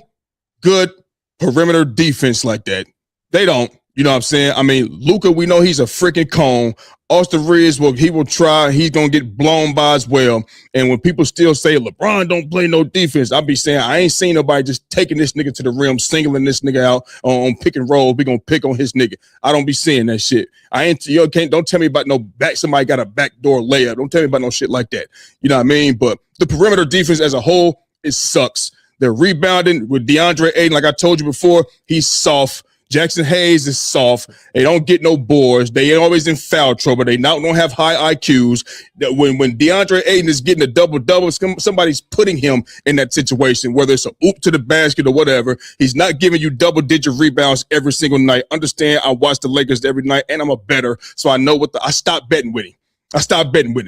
good perimeter defense like that. They don't. You know what I'm saying? I mean, Luka, we know he's a freaking cone. Austin Reeves, he will try. He's going to get blown by as well. And when people still say LeBron don't play no defense, I'll be saying I ain't seen nobody just taking this nigga to the rim, singling this nigga out on pick and roll. We going to pick on his nigga. I don't be seeing that shit. Don't tell me about somebody got a backdoor layup. Don't tell me about no shit like that. You know what I mean? But the perimeter defense as a whole, it sucks. They're rebounding with DeAndre Ayton. Like I told you before, he's soft. Jackson Hayes is soft. They don't get no boards. They always in foul trouble. They don't have high IQs. When DeAndre Ayton is getting a double-double, somebody's putting him in that situation, whether it's a oop to the basket or whatever. He's not giving you double-digit rebounds every single night. Understand, I watch the Lakers every night, and I'm a bettor, so I know I stopped betting with him.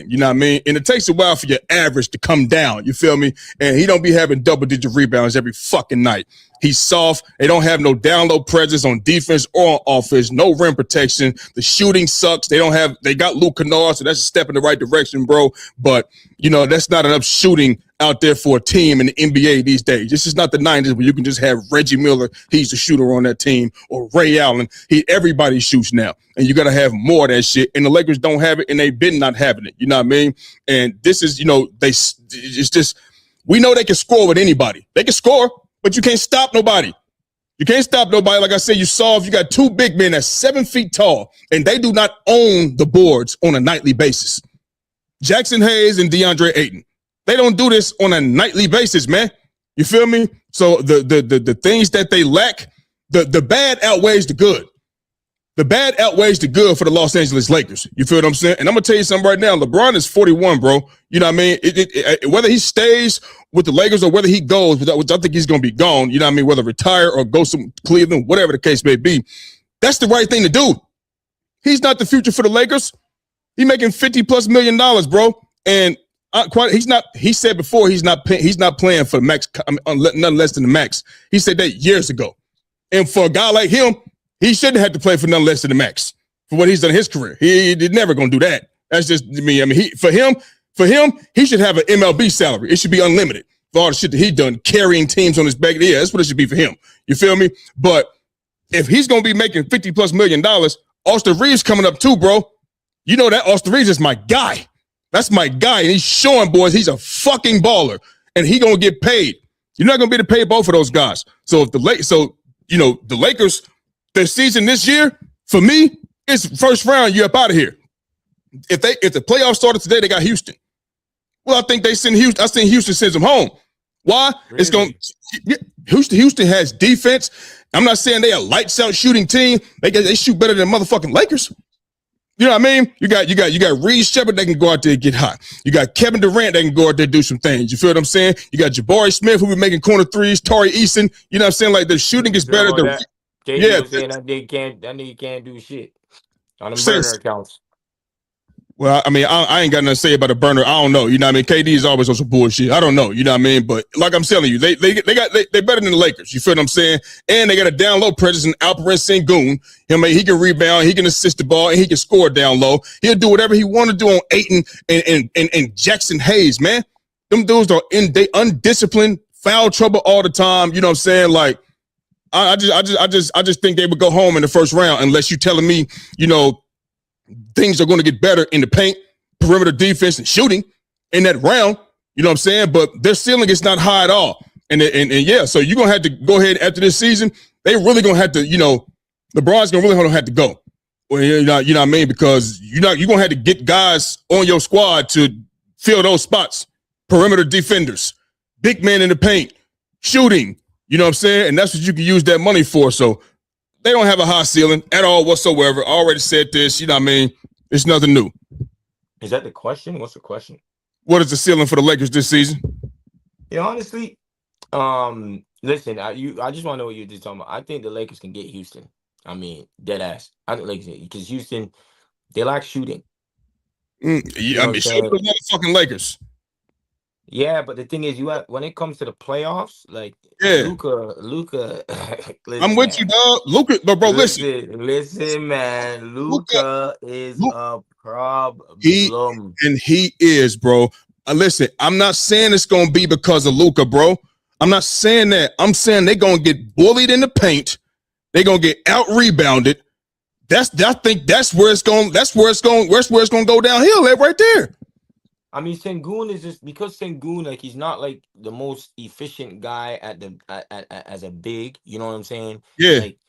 You know what I mean? And it takes a while for your average to come down, you feel me? And he don't be having double-digit rebounds every fucking night. He's soft. They don't have no down low presence on defense or on offense. No rim protection. The shooting sucks. They got Luke Kennard, so that's a step in the right direction, bro. But, that's not enough shooting out there for a team in the NBA these days. This is not the 90s where you can just have Reggie Miller. He's the shooter on that team. Or Ray Allen. Everybody shoots now. And you got to have more of that shit. And the Lakers don't have it, and they've been not having it. You know what I mean? And this is, it's just, we know they can score with anybody. They can score, but you can't stop nobody. You can't stop nobody. Like I said, you got two big men that's 7 feet tall, and they do not own the boards on a nightly basis. Jackson Hayes and DeAndre Ayton. They don't do this on a nightly basis, man. You feel me? So the things that they lack, the bad outweighs the good. The bad outweighs the good for the Los Angeles Lakers. You feel what I'm saying? And I'm going to tell you something right now. LeBron is 41, bro. You know what I mean? Whether he stays with the Lakers or whether he goes, which I think he's going to be gone, you know what I mean? Whether retire or go to Cleveland, whatever the case may be, that's the right thing to do. He's not the future for the Lakers. He's making $50+ million, bro. And he's not. He said before he's not playing for the max, nothing less than the max. He said that years ago. And for a guy like him, he shouldn't have to play for nothing less than the max for what he's done in his career. He's never going to do that. That's just me. I mean, for him, he should have an MLB salary. It should be unlimited for all the shit that he done, carrying teams on his back. Yeah, that's what it should be for him. You feel me? But if he's going to be making $50+ million, Austin Reeves coming up too, bro. You know that Austin Reeves is my guy. That's my guy, and he's showing boys he's a fucking baller, and he gonna get paid. You're not gonna be able to pay both of those guys. So if the Lakers, their season this year, for me, it's first round. You're up out of here. If the playoffs started today, they got Houston. Well, I think they send Houston. I think Houston sends them home. Why? Really? Houston has defense. I'm not saying they a lights out shooting team. They shoot better than motherfucking Lakers. You know what I mean? You got Reed Shepard that can go out there and get hot. You got Kevin Durant that can go out there and do some things. You feel what I'm saying? You got Jabari Smith who be making corner threes, Tari Eason. You know what I'm saying? Like the shooting is better. Saying that nigga can't do shit on the burner accounts. Well, I mean, I ain't got nothing to say about a burner. I don't know. You know what I mean? KD is always on some bullshit. I don't know. You know what I mean? But like I'm telling you, they're better than the Lakers. You feel what I'm saying? And they got a down low presence in Alperen Sengun. He can rebound, he can assist the ball, and he can score down low. He'll do whatever he want to do on Ayton and Jackson Hayes, man. Them dudes are they undisciplined, foul trouble all the time. You know what I'm saying? Like, I just think they would go home in the first round unless you're telling me, you know, things are going to get better in the paint, perimeter defense, and shooting in that round. You know what I'm saying? But their ceiling is not high at all. And yeah, so you're going to have to go ahead after this season. They really going to have to, you know, LeBron's going to really have to go. Well, you know what I mean? Because you're going to have to get guys on your squad to fill those spots. Perimeter defenders, big men in the paint, shooting. You know what I'm saying? And that's what you can use that money for. So they don't have a high ceiling at all whatsoever. I already said this. You know what I mean? It's nothing new. Is that the question? What's the question? What is the ceiling for the Lakers this season? Yeah, honestly, listen, I just want to know what you're just talking about. I think the Lakers can get Houston. I mean, dead ass. I think Lakers, because Houston, they lack shooting. Yeah, I mean, shoot the motherfucking Lakers. Yeah, but the thing is, when it comes to the playoffs, like Luka. I'm with you, dog. Luka, but bro, listen, man. Luka is a problem. He is, bro. Listen, I'm not saying it's gonna be because of Luka, bro. I'm not saying that. I'm saying they're gonna get bullied in the paint. They're gonna get out rebounded. I think that's where it's going to go downhill right there. I mean, Sengun is just because Sengun, like, he's not like the most efficient guy as a big, you know what I'm saying? Yeah. Like,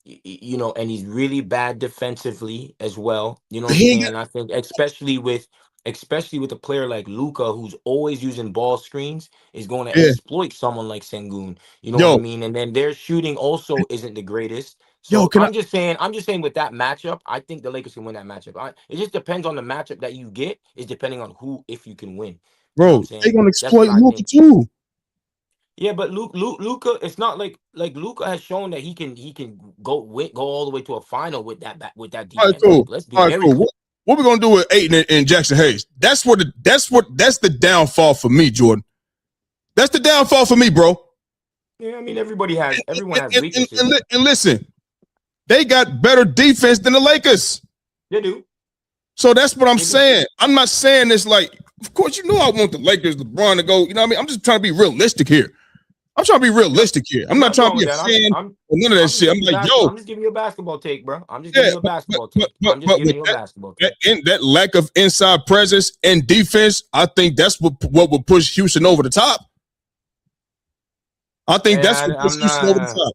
you know, and he's really bad defensively as well. You know what I'm saying? And I think especially with a player like Luka, who's always using ball screens, is going to exploit someone like Sengun. You know what I mean? And then their shooting also isn't the greatest. So I'm just saying with that matchup, I think the Lakers can win that matchup. It just depends on the matchup that you get. Is depending on if you can win. Bro, they're gonna exploit Luka too. Yeah, but Luka, it's not like Luka has shown that he can go all the way to a final with that defense. All right, cool. Like, let's be very cool. What we gonna do with Ayton and Jackson Hayes? That's the downfall for me, Jordan. That's the downfall for me, bro. Yeah, I mean everyone has weaknesses. And listen. They got better defense than the Lakers. They do. So that's what I'm saying. I'm not saying this like, of course, you know I want the Lakers, LeBron to go. You know what I mean? I'm just trying to be realistic here. I'm trying to be realistic here. I'm not trying to be a fan or none of that shit. I'm like, yo. I'm just giving you a basketball take, bro. I'm just giving you a basketball take. That lack of inside presence and defense, I think that's what will push Houston over the top. I think that's what pushes Houston over the top.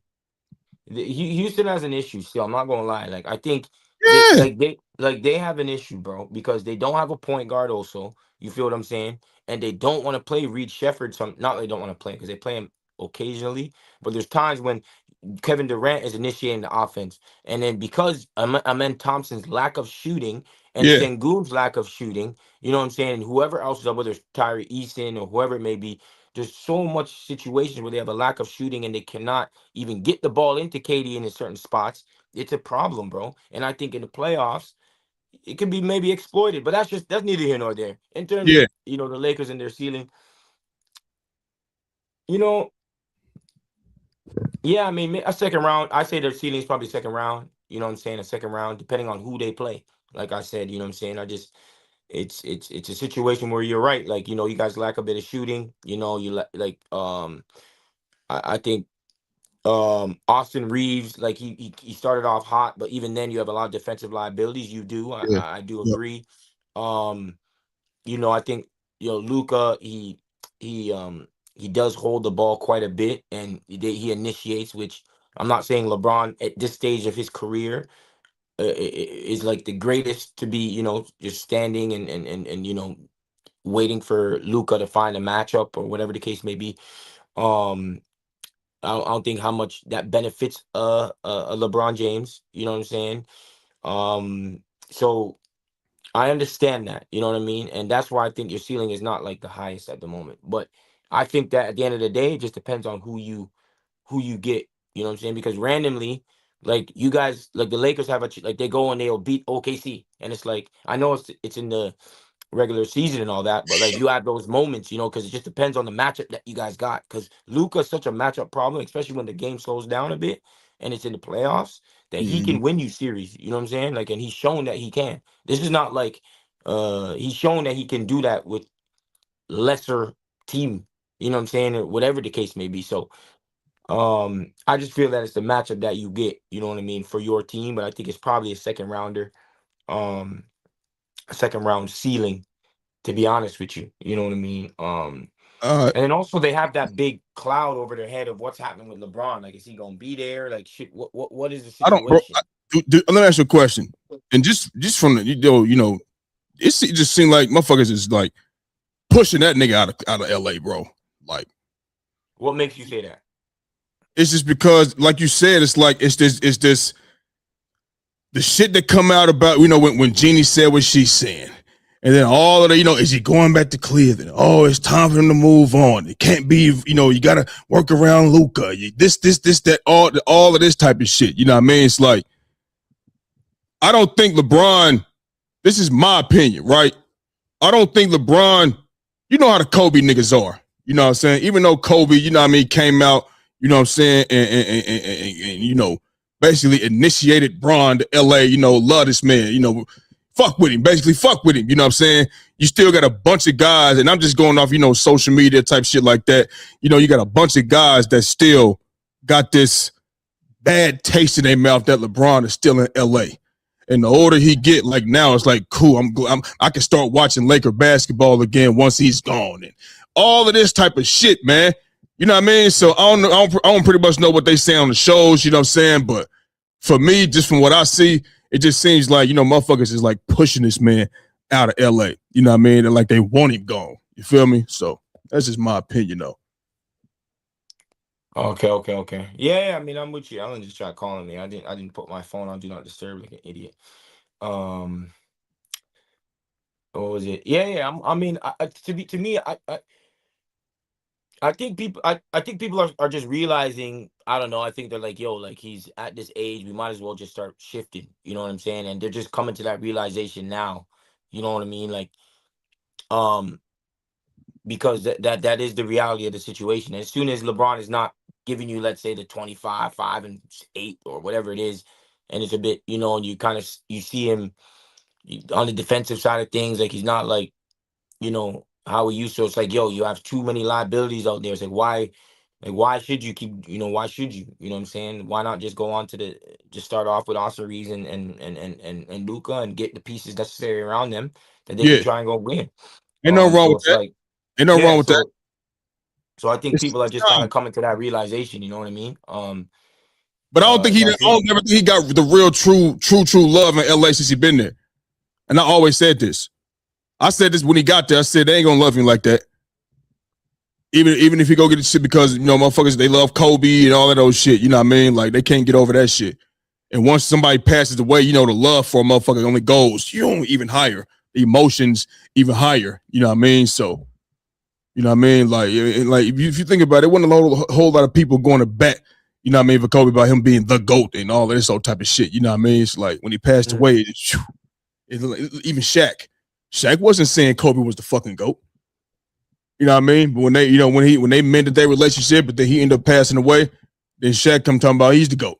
Houston has an issue still. I'm not gonna lie. Like I think Yeah, they have an issue, bro, because they don't have a point guard. Also, you feel what I'm saying? And they don't want to play Reed Shepard. Not they don't want to play because they play him occasionally, but there's times when Kevin Durant is initiating the offense, and then because Amen Thompson's lack of shooting and yeah, Sengun's lack of shooting, you know what I'm saying, and whoever else is up, whether it's Tyree Easton or whoever it may be, there's so much situations where they have a lack of shooting and they cannot even get the ball into KD in certain spots. It's a problem, bro. And I think in the playoffs, it can be maybe exploited, but that's neither here nor there. In terms yeah, of the Lakers and their ceiling, you know, yeah, I mean a second round. I say their ceiling is probably second round. You know what I'm saying? A second round, depending on who they play. Like I said, you know what I'm saying? It's a situation where you're right. Like, you guys lack a bit of shooting. I think Austin Reeves, like he started off hot, but even then you have a lot of defensive liabilities. You do. yeah, I do yeah. agree. Um, I think Luca, he does hold the ball quite a bit and he initiates, which I'm not saying LeBron at this stage of his career is like the greatest to be, just standing and waiting for Luca to find a matchup or whatever the case may be. Um, I don't think how much that benefits a LeBron James. You know what I'm saying? So I understand that. You know what I mean? And that's why I think your ceiling is not like the highest at the moment. But I think that at the end of the day, it just depends on who you get. You know what I'm saying? Because randomly, like you guys, like the Lakers have like they go and they'll beat OKC, and it's like I know it's in the regular season and all that, but like you have those moments, because it just depends on the matchup that you guys got. Because Luka's such a matchup problem, especially when the game slows down a bit and it's in the playoffs, that he Mhm. can win you series. You know what I'm saying? Like, and he's shown that he can. This is not like he's shown that he can do that with lesser team. You know what I'm saying? Or whatever the case may be. So I just feel that it's the matchup that you get, you know what I mean, for your team. But I think it's probably a second rounder, um, a second round ceiling, to be honest with you. You know what I mean? Uh, And then also they have that big cloud over their head of what's happening with LeBron. Like, is he gonna be there? Like, shit. What is the I don't, bro. situation? Let me ask you a question. And just from the, it just seemed like motherfuckers is like pushing that nigga out of LA, bro. Like, What makes you say that? it's just because, like you said, it's like it's this the shit that come out about when Jeannie said what she's saying. And then all of the, is he going back to Cleveland? Oh, it's time for him to move on. It can't be, you got to work around Luca. This, that, all of this type of shit. You know what I mean? It's like, I don't think LeBron, this is my opinion, right? I don't think LeBron, you know how the Kobe niggas are. You know what I'm saying? Even though Kobe, you know what I mean, came out, you know what I'm saying, and basically initiated Bron to LA, love this man, fuck with him, basically fuck with him, you know what I'm saying? You still got a bunch of guys, and I'm just going off, social media type shit like that. You got a bunch of guys that still got this bad taste in their mouth that LeBron is still in LA. And the older he get, like now, it's like cool. I can start watching Laker basketball again once he's gone, and all of this type of shit, man. You know what I mean? So I don't pretty much know what they say on the shows. You know what I'm saying? But for me, just from what I see, it just seems like motherfuckers is like pushing this man out of LA. You know what I mean? And like they want him gone. You feel me? So that's just my opinion, though. Okay. Yeah, I mean, I'm with you. Alan just tried calling me. I didn't put my phone on do not disturb like an idiot. Um, what was it? Yeah. I mean, to me, I think people are just realizing, I don't know, I think they're like, yo, like he's at this age, we might as well just start shifting, you know what I'm saying? And they're just coming to that realization now. You know what I mean? Like, um, because that is the reality of the situation. As soon as LeBron is not giving you, let's say, the 25, 5 and 8 or whatever it is, and it's a bit, and you see him on the defensive side of things, like he's not like, how we used to. It's like, yo, you have too many liabilities out there. It's why should you keep, why should you, what I'm saying? Why not just go on to just start off with Austin Reeves and Luca and get the pieces necessary around them that they can Yeah, try and go win. ain't no wrong So with it's that. like, Ain't no wrong yeah, with that. so I think people are It's just kind time. of coming to that realization, you know what I mean? But I don't think I don't ever think he got the real true love in LA since he been there. And I always said this. I said this when he got there. I said they ain't gonna love him like that. Even if you go get the shit because motherfuckers they love Kobe and all of those shit. You know what I mean? Like they can't get over that shit. And once somebody passes away, the love for a motherfucker only goes even higher. The emotions even higher. You know what I mean? So, you know what I mean? Like if you think about it, wasn't a whole lot of people going to bet. You know what I mean, for Kobe about him being the GOAT and all this old type of shit. You know what I mean? It's like when he passed away, even Shaq wasn't saying Kobe was the fucking GOAT. You know what I mean? But when they, when they mended their relationship, but then he ended up passing away, then Shaq come talking about he's the GOAT.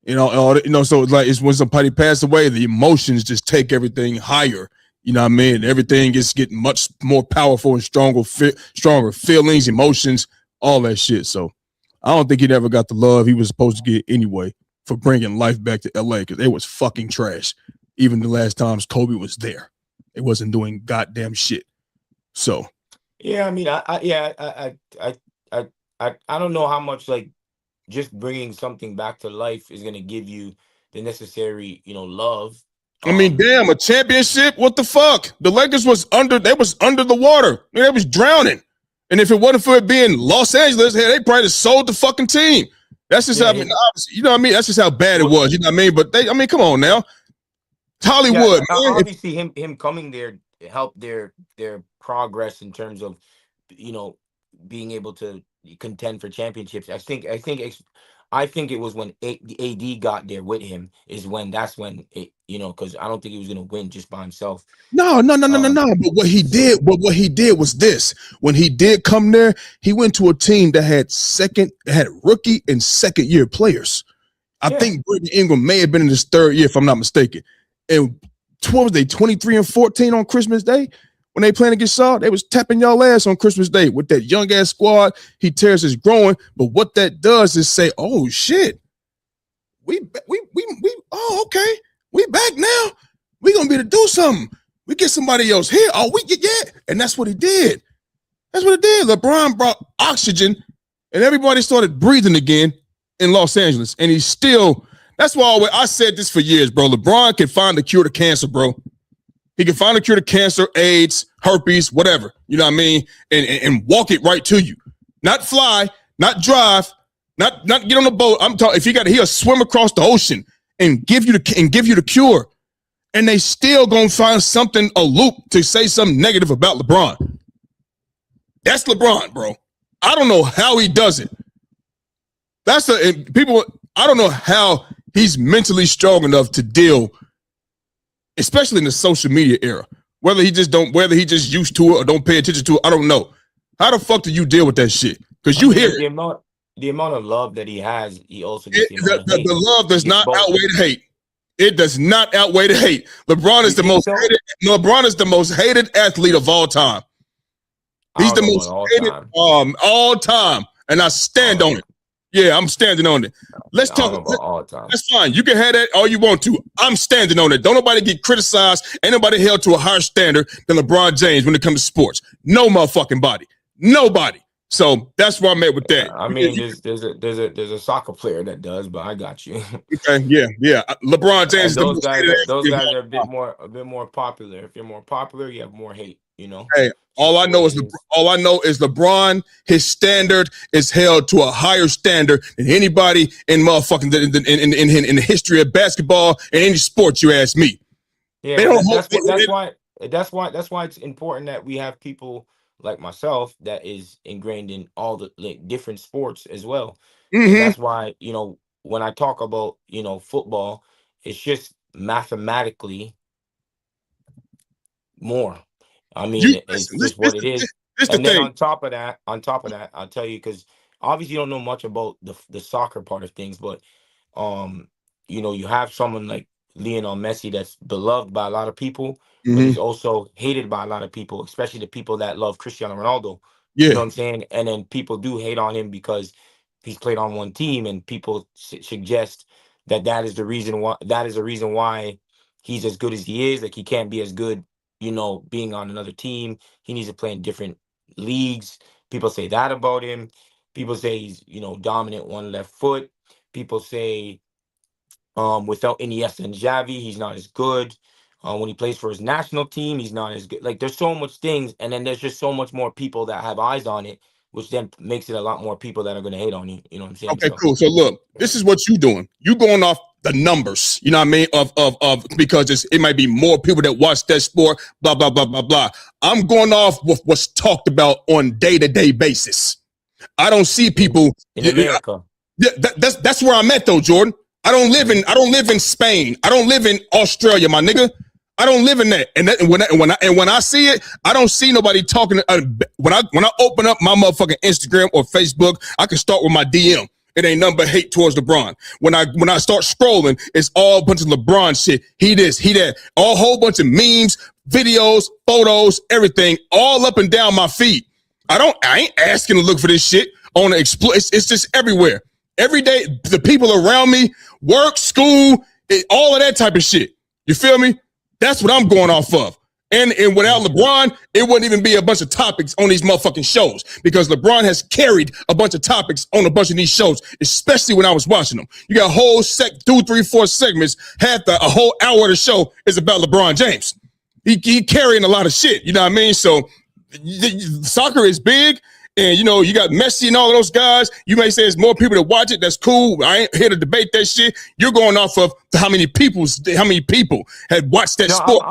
So it's when somebody passed away, the emotions just take everything higher. You know what I mean? Everything is getting much more powerful and stronger feelings, emotions, all that shit. So I don't think he never got the love he was supposed to get anyway for bringing life back to LA because it was fucking trash. Even the last times Kobe was there, it wasn't doing goddamn shit. So, yeah, I mean, I don't know how much like just bringing something back to life is gonna give you the necessary, love. I mean, damn, a championship? What the fuck? The Lakers was under the water. I mean, they was drowning. And if it wasn't for it being Los Angeles, they probably just sold the fucking team. That's just how, you know what I mean? That's just how bad it was. You know what I mean? But come on now. It's Hollywood, man. Obviously, him coming there helped their progress in terms of, being able to contend for championships. I think it was when AD got there with him that's when it, because I don't think he was going to win just by himself. No. But what he did was this. When he did come there, he went to a team that had rookie and second year players. I think Brandon Ingram may have been in his third year, if I'm not mistaken. And what was they, 23-14 on Christmas Day? When they playing against Shaw, they was tapping y'all ass on Christmas Day with that young ass squad. He tears his growing, but what that does is say, "Oh shit, oh okay, we back now. We gonna be able to do something. We get somebody else here. Oh, we get and that's what he did. That's what it did. LeBron brought oxygen, and everybody started breathing again in Los Angeles. And he's still. That's why I said this for years, bro. LeBron can find the cure to cancer, bro. He can find a cure to cancer, AIDS, herpes, whatever. You know what I mean? And walk it right to you. Not fly, not drive, not get on the boat. I'm talking. If he'll swim across the ocean and give you the cure. And they still gonna find a loop to say something negative about LeBron. That's LeBron, bro. I don't know how he does it. I don't know how he's mentally strong enough to deal, especially in the social media era. Whether he just used to it or don't pay attention to it, I don't know. How the fuck do you deal with that shit? Because you hear the amount of love that he has, he also gets the love does not outweigh the hate. It does not outweigh the hate. LeBron is the most hated athlete of all time. He's the most hated all time, and I stand on it. Yeah, I'm standing on it. Let's talk about all time. That's fine. You can have that all you want to. I'm standing on it. Don't nobody get criticized. Ain't nobody held to a higher standard than LeBron James when it comes to sports. No motherfucking body. Nobody. So that's where I'm at with that. I mean, there's a soccer player that does, but I got you. Okay, yeah. LeBron James. Those guys are a bit more popular. If you're more popular, you have more hate. Hey, all I know is LeBron. His standard is held to a higher standard than anybody in motherfucking in the history of basketball and any sport. You ask me. Yeah, that's why it's important that we have people like myself that is ingrained in all the different sports as well. Mm-hmm. And that's why when I talk about football, it's just mathematically more. I mean, it's just what it is. And then on top of that, I'll tell you, because obviously you don't know much about the soccer part of things, but you have someone like Lionel Messi that's beloved by a lot of people, but he's also hated by a lot of people, especially the people that love Cristiano Ronaldo. Yeah. You know what I'm saying? And then people do hate on him because he's played on one team, and people suggest that is the reason why he's as good as he is. Like, he can't be as good being on another team. He needs to play in different leagues. People say that about him. People say he's, dominant one left foot. people say without Iniesta and Xavi, he's not as good. When he plays for his national team, he's not as good. Like, there's so much things, and then there's just so much more people that have eyes on it, which then makes it a lot more people that are going to hate on you. You know what I'm saying? Okay, cool. So look, this is what you doing. You going off the numbers, you know what I mean? Of because it might be more people that watch that sport, blah, blah, blah, blah, blah. I'm going off with what's talked about on day-to-day basis. I don't see people in America. That's where I'm at though, Jordan. I don't live in Spain. I don't live in Australia, my nigga. I don't live in that. And when I see it, I don't see nobody talking. When I open up my motherfucking Instagram or Facebook, I can start with my DM. It ain't nothing but hate towards LeBron. When I start scrolling, it's all a bunch of LeBron shit. He this, he that, all whole bunch of memes, videos, photos, everything, all up and down my feed. I ain't asking to look for this shit on the it's just everywhere. Every day, the people around me, work, school, all of that type of shit. You feel me? That's what I'm going off of. And without LeBron, it wouldn't even be a bunch of topics on these motherfucking shows because LeBron has carried a bunch of topics on a bunch of these shows, especially when I was watching them. You got a whole 2, 3, 4 segments. A whole hour of the show is about LeBron James. He carrying a lot of shit. You know what I mean? So soccer is big. And, you know, you got Messi and all of those guys. You may say there's more people that watch it. That's cool. I ain't here to debate that shit. You're going off of how many people had watched that sport.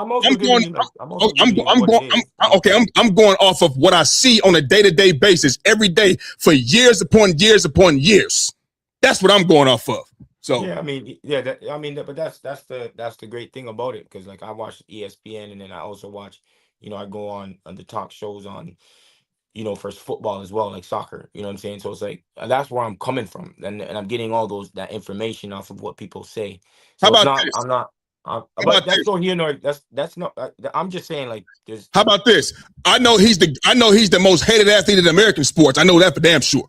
I'm going off of what I see on a day-to-day basis every day for years upon years upon years. That's what I'm going off of. So yeah, but that's the great thing about it, because like I watch ESPN and then I also watch, you know, I go on the talk shows on, you know, for football as well, like soccer, you know what I'm saying? So it's like, that's where I'm coming from. And I'm getting all that information off of what people say. So how about this? But that's not here nor that's not, I'm just saying, like, there's. How about this? I know he's the most hated athlete in American sports. I know that for damn sure.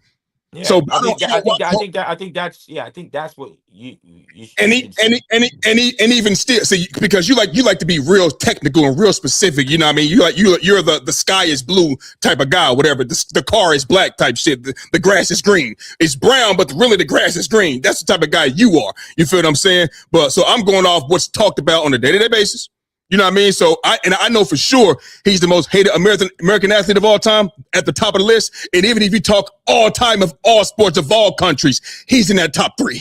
Yeah, so I think that's what you and even still, see, because you like to be real technical and real specific. You know what I mean? You're the sky is blue type of guy, whatever. The car is black type shit. The grass is green. It's brown, but really the grass is green. That's the type of guy you are. You feel what I'm saying? But so I'm going off what's talked about on a day-to-day basis. You know what I mean? So I know for sure he's the most hated American athlete of all time, at the top of the list. And even if you talk all time of all sports of all countries, he's in that top 3.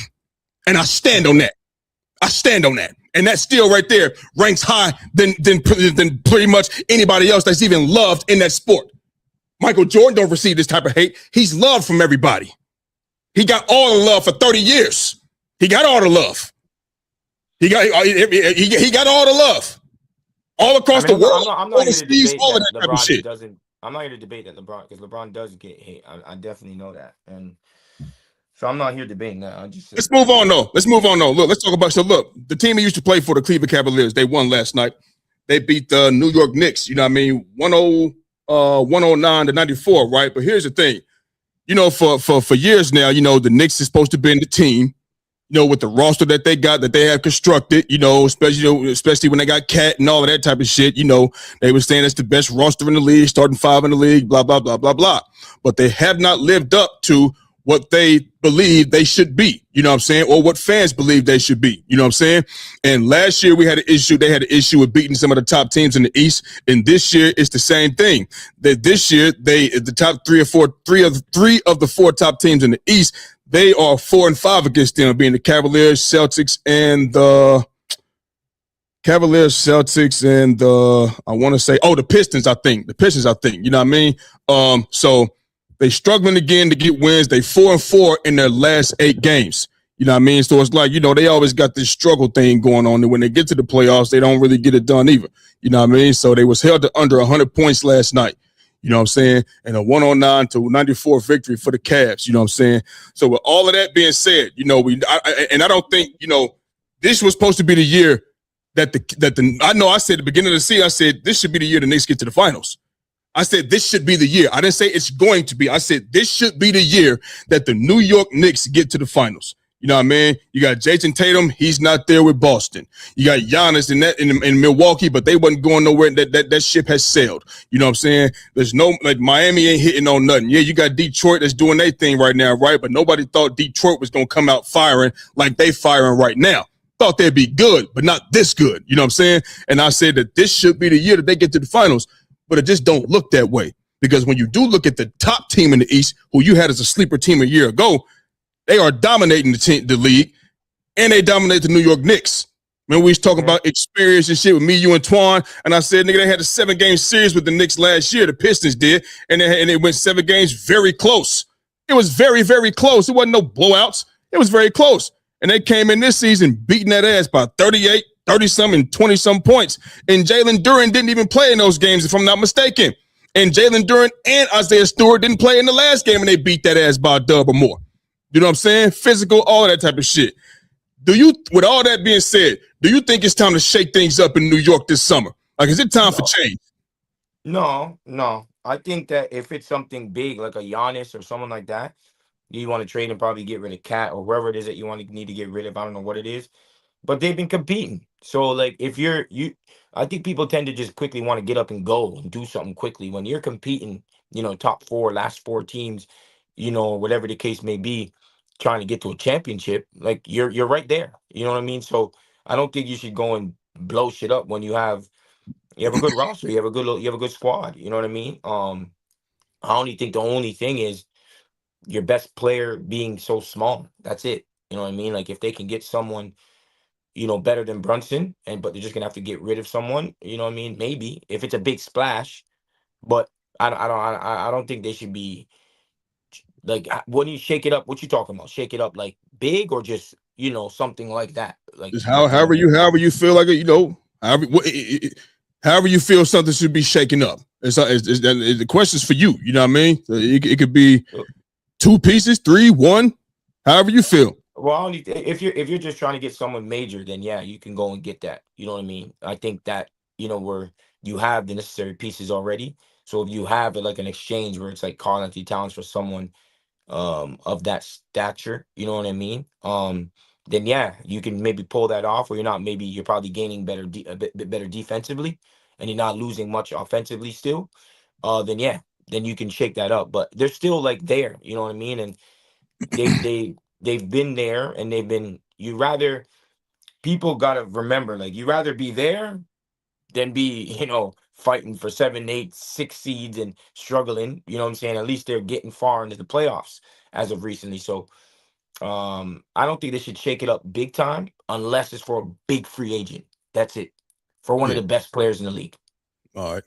And I stand on that. And that still right there ranks high than pretty much anybody else that's even loved in that sport. Michael Jordan don't receive this type of hate. He's loved from everybody. He got all the love for 30 years. He got all the love. He got all the love. All across the world, I'm not here to debate all that of that type of shit. I'm not here to debate that LeBron, because LeBron does get hate. I definitely know that, and so I'm not here debating that. Let's move on though. Look, let's talk about. So look, the team he used to play for, the Cleveland Cavaliers, they won last night. They beat the New York Knicks. You know what I mean? 109 to 94, right? But here's the thing. You know, for years now, you know, the Knicks is supposed to be in the team. You know, with the roster that they got, that they have constructed, you know, especially when they got Cat and all of that type of shit, you know, they were saying it's the best roster in the league, starting 5 in the league, blah, blah, blah, blah, blah. But they have not lived up to what they believe they should be, you know what I'm saying, or what fans believe they should be, you know what I'm saying? And last year they had an issue with beating some of the top teams in the East, and this year it's the same thing. That this year the top three of the 4 top teams in the East, they are 4-5 against them, being the Cavaliers, Celtics, and the I want to say, the Pistons, I think. You know what I mean? So they struggling again to get wins. They 4-4 in their last 8 games. You know what I mean? So it's like, you know, they always got this struggle thing going on. And when they get to the playoffs, they don't really get it done either. You know what I mean? So they was held to under 100 points last night. You know what I'm saying? And a 109 to 94 victory for the Cavs. You know what I'm saying? So with all of that being said, you know, I don't think, you know, this was supposed to be the year I said at the beginning of the season, I said, this should be the year the Knicks get to the finals. I said, this should be the year. I didn't say it's going to be. I said, this should be the year that the New York Knicks get to the finals. You know what I mean? You got Jason Tatum. He's not there with Boston. You got Giannis in Milwaukee, but they wasn't going nowhere. That ship has sailed. You know what I'm saying? There's no, like, Miami ain't hitting on nothing. Yeah, you got Detroit that's doing their thing right now, right? But nobody thought Detroit was going to come out firing like they firing right now. Thought they'd be good, but not this good. You know what I'm saying? And I said that this should be the year that they get to the finals, but it just don't look that way. Because when you do look at the top team in the East, who you had as a sleeper team a year ago, they are dominating the league, and they dominate the New York Knicks. When we was talking about experience and shit with me, you, and Twan, and I said, nigga, they had a 7-game series with the Knicks last year. The Pistons did, and they went 7 games very close. It was very, very close. It wasn't no blowouts. It was very close. And they came in this season beating that ass by 38, 30-some, and 20-some points. And Jaylen Duren didn't even play in those games, if I'm not mistaken. And Jaylen Duren and Isaiah Stewart didn't play in the last game, and they beat that ass by a dub or more. You know what I'm saying? Physical, all that type of shit. With all that being said, do you think it's time to shake things up in New York this summer? Like, is it time for change? No. I think that if it's something big, like a Giannis or someone like that, you want to trade and probably get rid of Cat or whoever it is that you need to get rid of. I don't know what it is. But they've been competing. So, like, if I think people tend to just quickly want to get up and go and do something quickly. When you're competing, top 4, last 4 teams, whatever the case may be, trying to get to a championship, like, you're right there. You know what I mean? So I don't think you should go and blow shit up when you have a good roster, you have a good squad. You know what I mean? I only think the only thing is your best player being so small. That's it. You know what I mean? Like, if they can get someone, better than Brunson, but they're just gonna have to get rid of someone. You know what I mean? Maybe if it's a big splash, but I don't think they should be. Like, when you shake it up, what you talking about? Shake it up like big, or just something like that? Like, just however you feel like it. However you feel something should be shaken up. The question's for you. You know what I mean? It could be 2 pieces, 3, 1, however you feel. Well, if you're just trying to get someone major, then yeah, you can go and get that. You know what I mean? I think that where you have the necessary pieces already. So if you have like an exchange where it's like Karl-Anthony Towns for someone of that stature, you know what I mean? Then yeah, you can maybe pull that off, or you're probably gaining a bit better defensively, and you're not losing much offensively still. Then yeah, then you can shake that up. But they're still like there, you know what I mean? And they've been there, and people gotta remember, like, you rather be there than be, fighting for 7, 8, 6 seeds and struggling. You know what I'm saying? At least they're getting far into the playoffs as of recently. So I don't think they should shake it up big time unless it's for a big free agent. That's it. For one of the best players in the league. All right.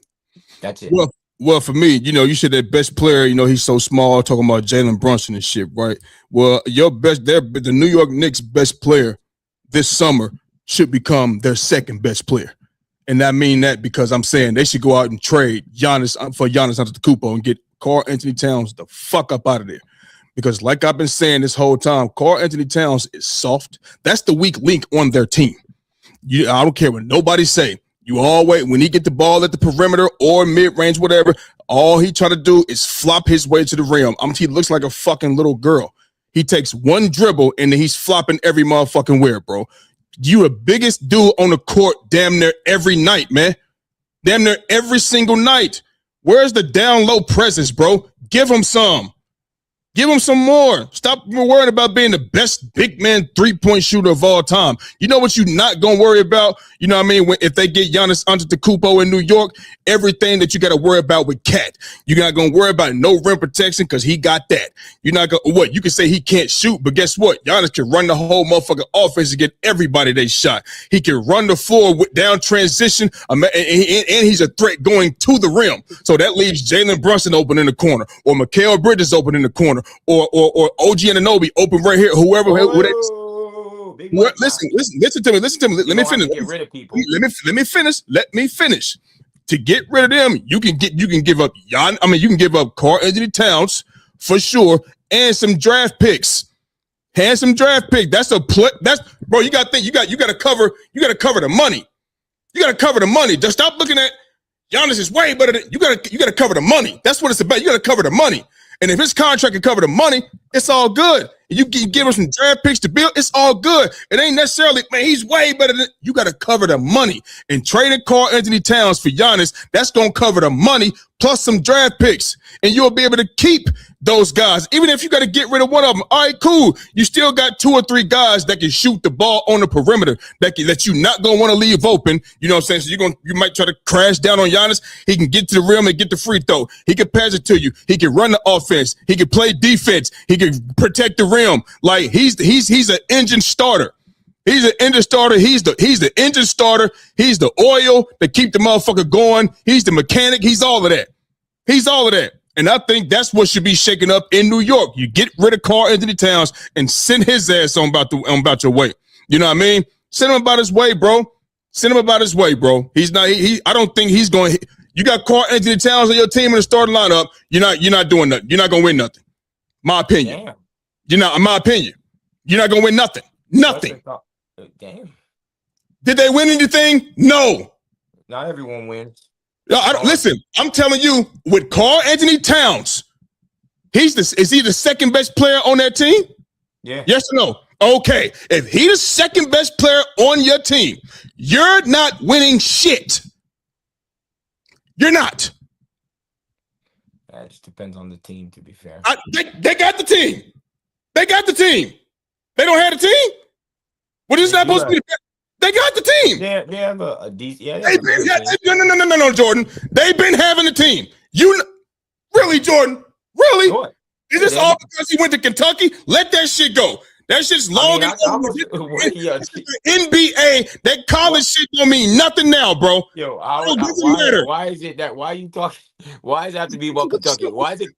That's it. Well, for me, you said that best player, he's so small, talking about Jalen Brunson and shit, right? Well, the New York Knicks' best player this summer should become their second best player. And I mean that because I'm saying they should go out and trade Giannis Antetokounmpo and get Karl-Anthony Towns the fuck up out of there. Because like I've been saying this whole time, Karl-Anthony Towns is soft. That's the weak link on their team. I don't care what nobody say. You always, when he get the ball at the perimeter or mid-range, whatever, all he try to do is flop his way to the rim. He looks like a fucking little girl. He takes one dribble and then he's flopping every motherfucking where, bro. You the biggest dude on the court damn near every night, man. Damn near every single night. Where's the down low presence, bro? Give him some. Give him some more. Stop worrying about being the best big man 3-point shooter of all time. You know what you're not going to worry about? You know what I mean? If they get Giannis Antetokounmpo in New York, everything that you got to worry about with Cat. You're not going to worry about no rim protection because he got that. You're not going to, you can say he can't shoot, but guess what? Giannis can run the whole motherfucking offense and get everybody they shot. He can run the floor with down transition, and he's a threat going to the rim. So that leaves Jalen Brunson open in the corner, or Mikal Bridges open in the corner, or OG Anunoby open right here. Listen to me. Let me finish. Get rid of people. Let me finish. To get rid of them, you can give up you can give up Karl-Anthony Towns for sure, and some draft picks. Handsome draft pick. That's bro. You got to think. You got to cover the money. You got to cover the money. Just stop looking at Giannis is way better than you. Got to cover the money. That's what it's about. You got to cover the money. And if his contract can cover the money, it's all good. You give him some draft picks to build. It's all good. It ain't necessarily, man, he's way better than you. Got to cover the money. And trading Karl Anthony Towns for Giannis, that's going to cover the money plus some draft picks. And you'll be able to keep those guys. Even if you got to get rid of one of them, all right, cool. You still got 2 or 3 guys that can shoot the ball on the perimeter that you not going to want to leave open. You know what I'm saying? So you might try to crash down on Giannis. He can get to the rim and get the free throw. He can pass it to you. He can run the offense. He can play defense. He can protect the rim. Like he's an engine starter. He's an engine starter. He's the engine starter. He's the oil that keep the motherfucker going. He's the mechanic. He's all of that. He's all of that. And I think that's what should be shaken up in New York. You get rid of Karl Anthony Towns and send his ass on about your way. You know what I mean? Send him about his way, bro. Send him about his way, bro. He's not. I don't think he's going. You got Karl Anthony Towns on your team in the starting lineup. You're not doing nothing. You're not going to win nothing. My opinion. Damn. You're not. In my opinion, you're not going to win nothing. Nothing. Damn. Did they win anything? No. Not everyone wins. Listen, I'm telling you, with Karl Anthony Towns, is he the second best player on that team? Yeah. Yes or no? Okay. If he's the second best player on your team, you're not winning shit. You're not. That just depends on the team, to be fair. They got the team. They got the team. They don't have a team? What is that supposed to be? They got the team. They have a decent. Yeah. No, Jordan. They've been having a team. Really, Jordan? Really? What? Is this all because he went to Kentucky? Let that shit go. That shit's long and over. NBA, that college shit don't mean nothing now, bro. Yo, why is it that? Why you talking? Why does it have to be about Kentucky? Why is it?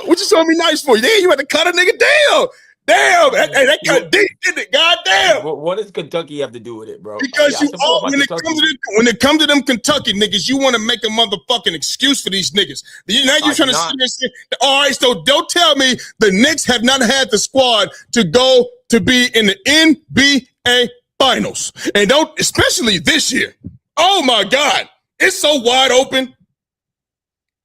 What you showing me nice for? Yeah, you had to cut a nigga down. Damn, that cut deep, didn't it? Goddamn. What does Kentucky have to do with it, bro? Because when it comes to them Kentucky niggas, you want to make a motherfucking excuse for these niggas. Now you're trying to sit there and say, all right, so don't tell me the Knicks have not had the squad to go to be in the NBA Finals. And don't, especially this year. Oh my God. It's so wide open.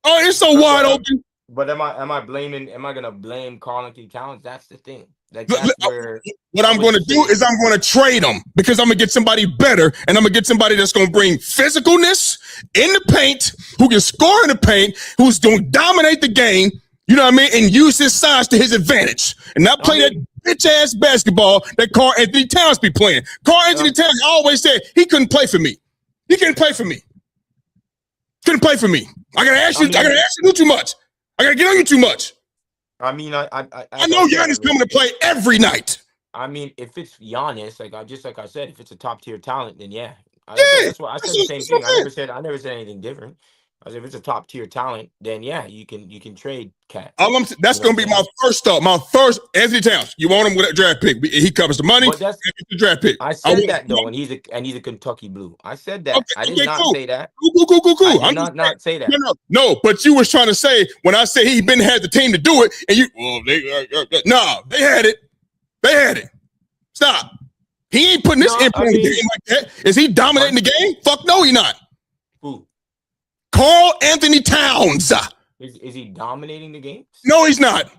Oh, it's so wide open. But am I gonna blame Karl Anthony Towns? That's the thing. Like that's where what I'm going to do is I'm going to trade him because I'm going to get somebody better, and I'm going to get somebody that's going to bring physicalness in the paint, who can score in the paint, who's going to dominate the game. You know what I mean? And use his size to his advantage, and not play that bitch ass basketball that Karl Anthony Towns be playing. Karl Anthony Towns always said he couldn't play for me. He couldn't play for me. Couldn't play for me. I gotta ask you too much. I gotta get on you too much. I mean, I know Giannis coming to play every night. I mean, if it's Giannis, like I said, if it's a top tier talent, then yeah. That's why I said the same thing. I never said anything different. I said if it's a top tier talent, then yeah, you can trade Cat. That's gonna be my first thought. My first Anthony Towns. You want him with a draft pick? He covers the money. But that's the draft pick. I said that though, and he's a Kentucky Blue. I said that. I did not say that. Cool. I did not say that. No. But you was trying to say when I said he had the team to do it, and you they had it. They had it. Stop. He ain't putting this input in the game like that. Is he dominating the game? Fuck no, he not. Who? Karl Anthony Towns. Is he dominating the game? No, he's not.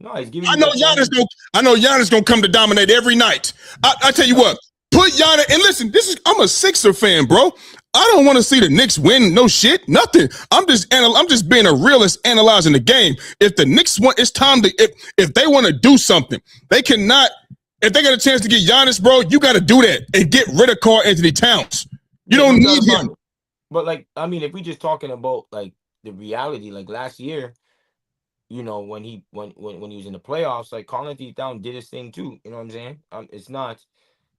No, he's giving. I know Giannis gonna come to dominate every night. I tell you what, put Giannis and listen. I'm a Sixer fan, bro. I don't want to see the Knicks win no shit, nothing. I'm just being a realist, analyzing the game. If the Knicks want, it's time to. If they want to do something, they cannot. If they got a chance to get Giannis, bro, you got to do that and get rid of Karl Anthony Towns. You don't need him. But like, I mean, if we just talking about like the reality, like last year, you know, when he was in the playoffs, like Karl Anthony Towns did his thing too. You know what I'm saying?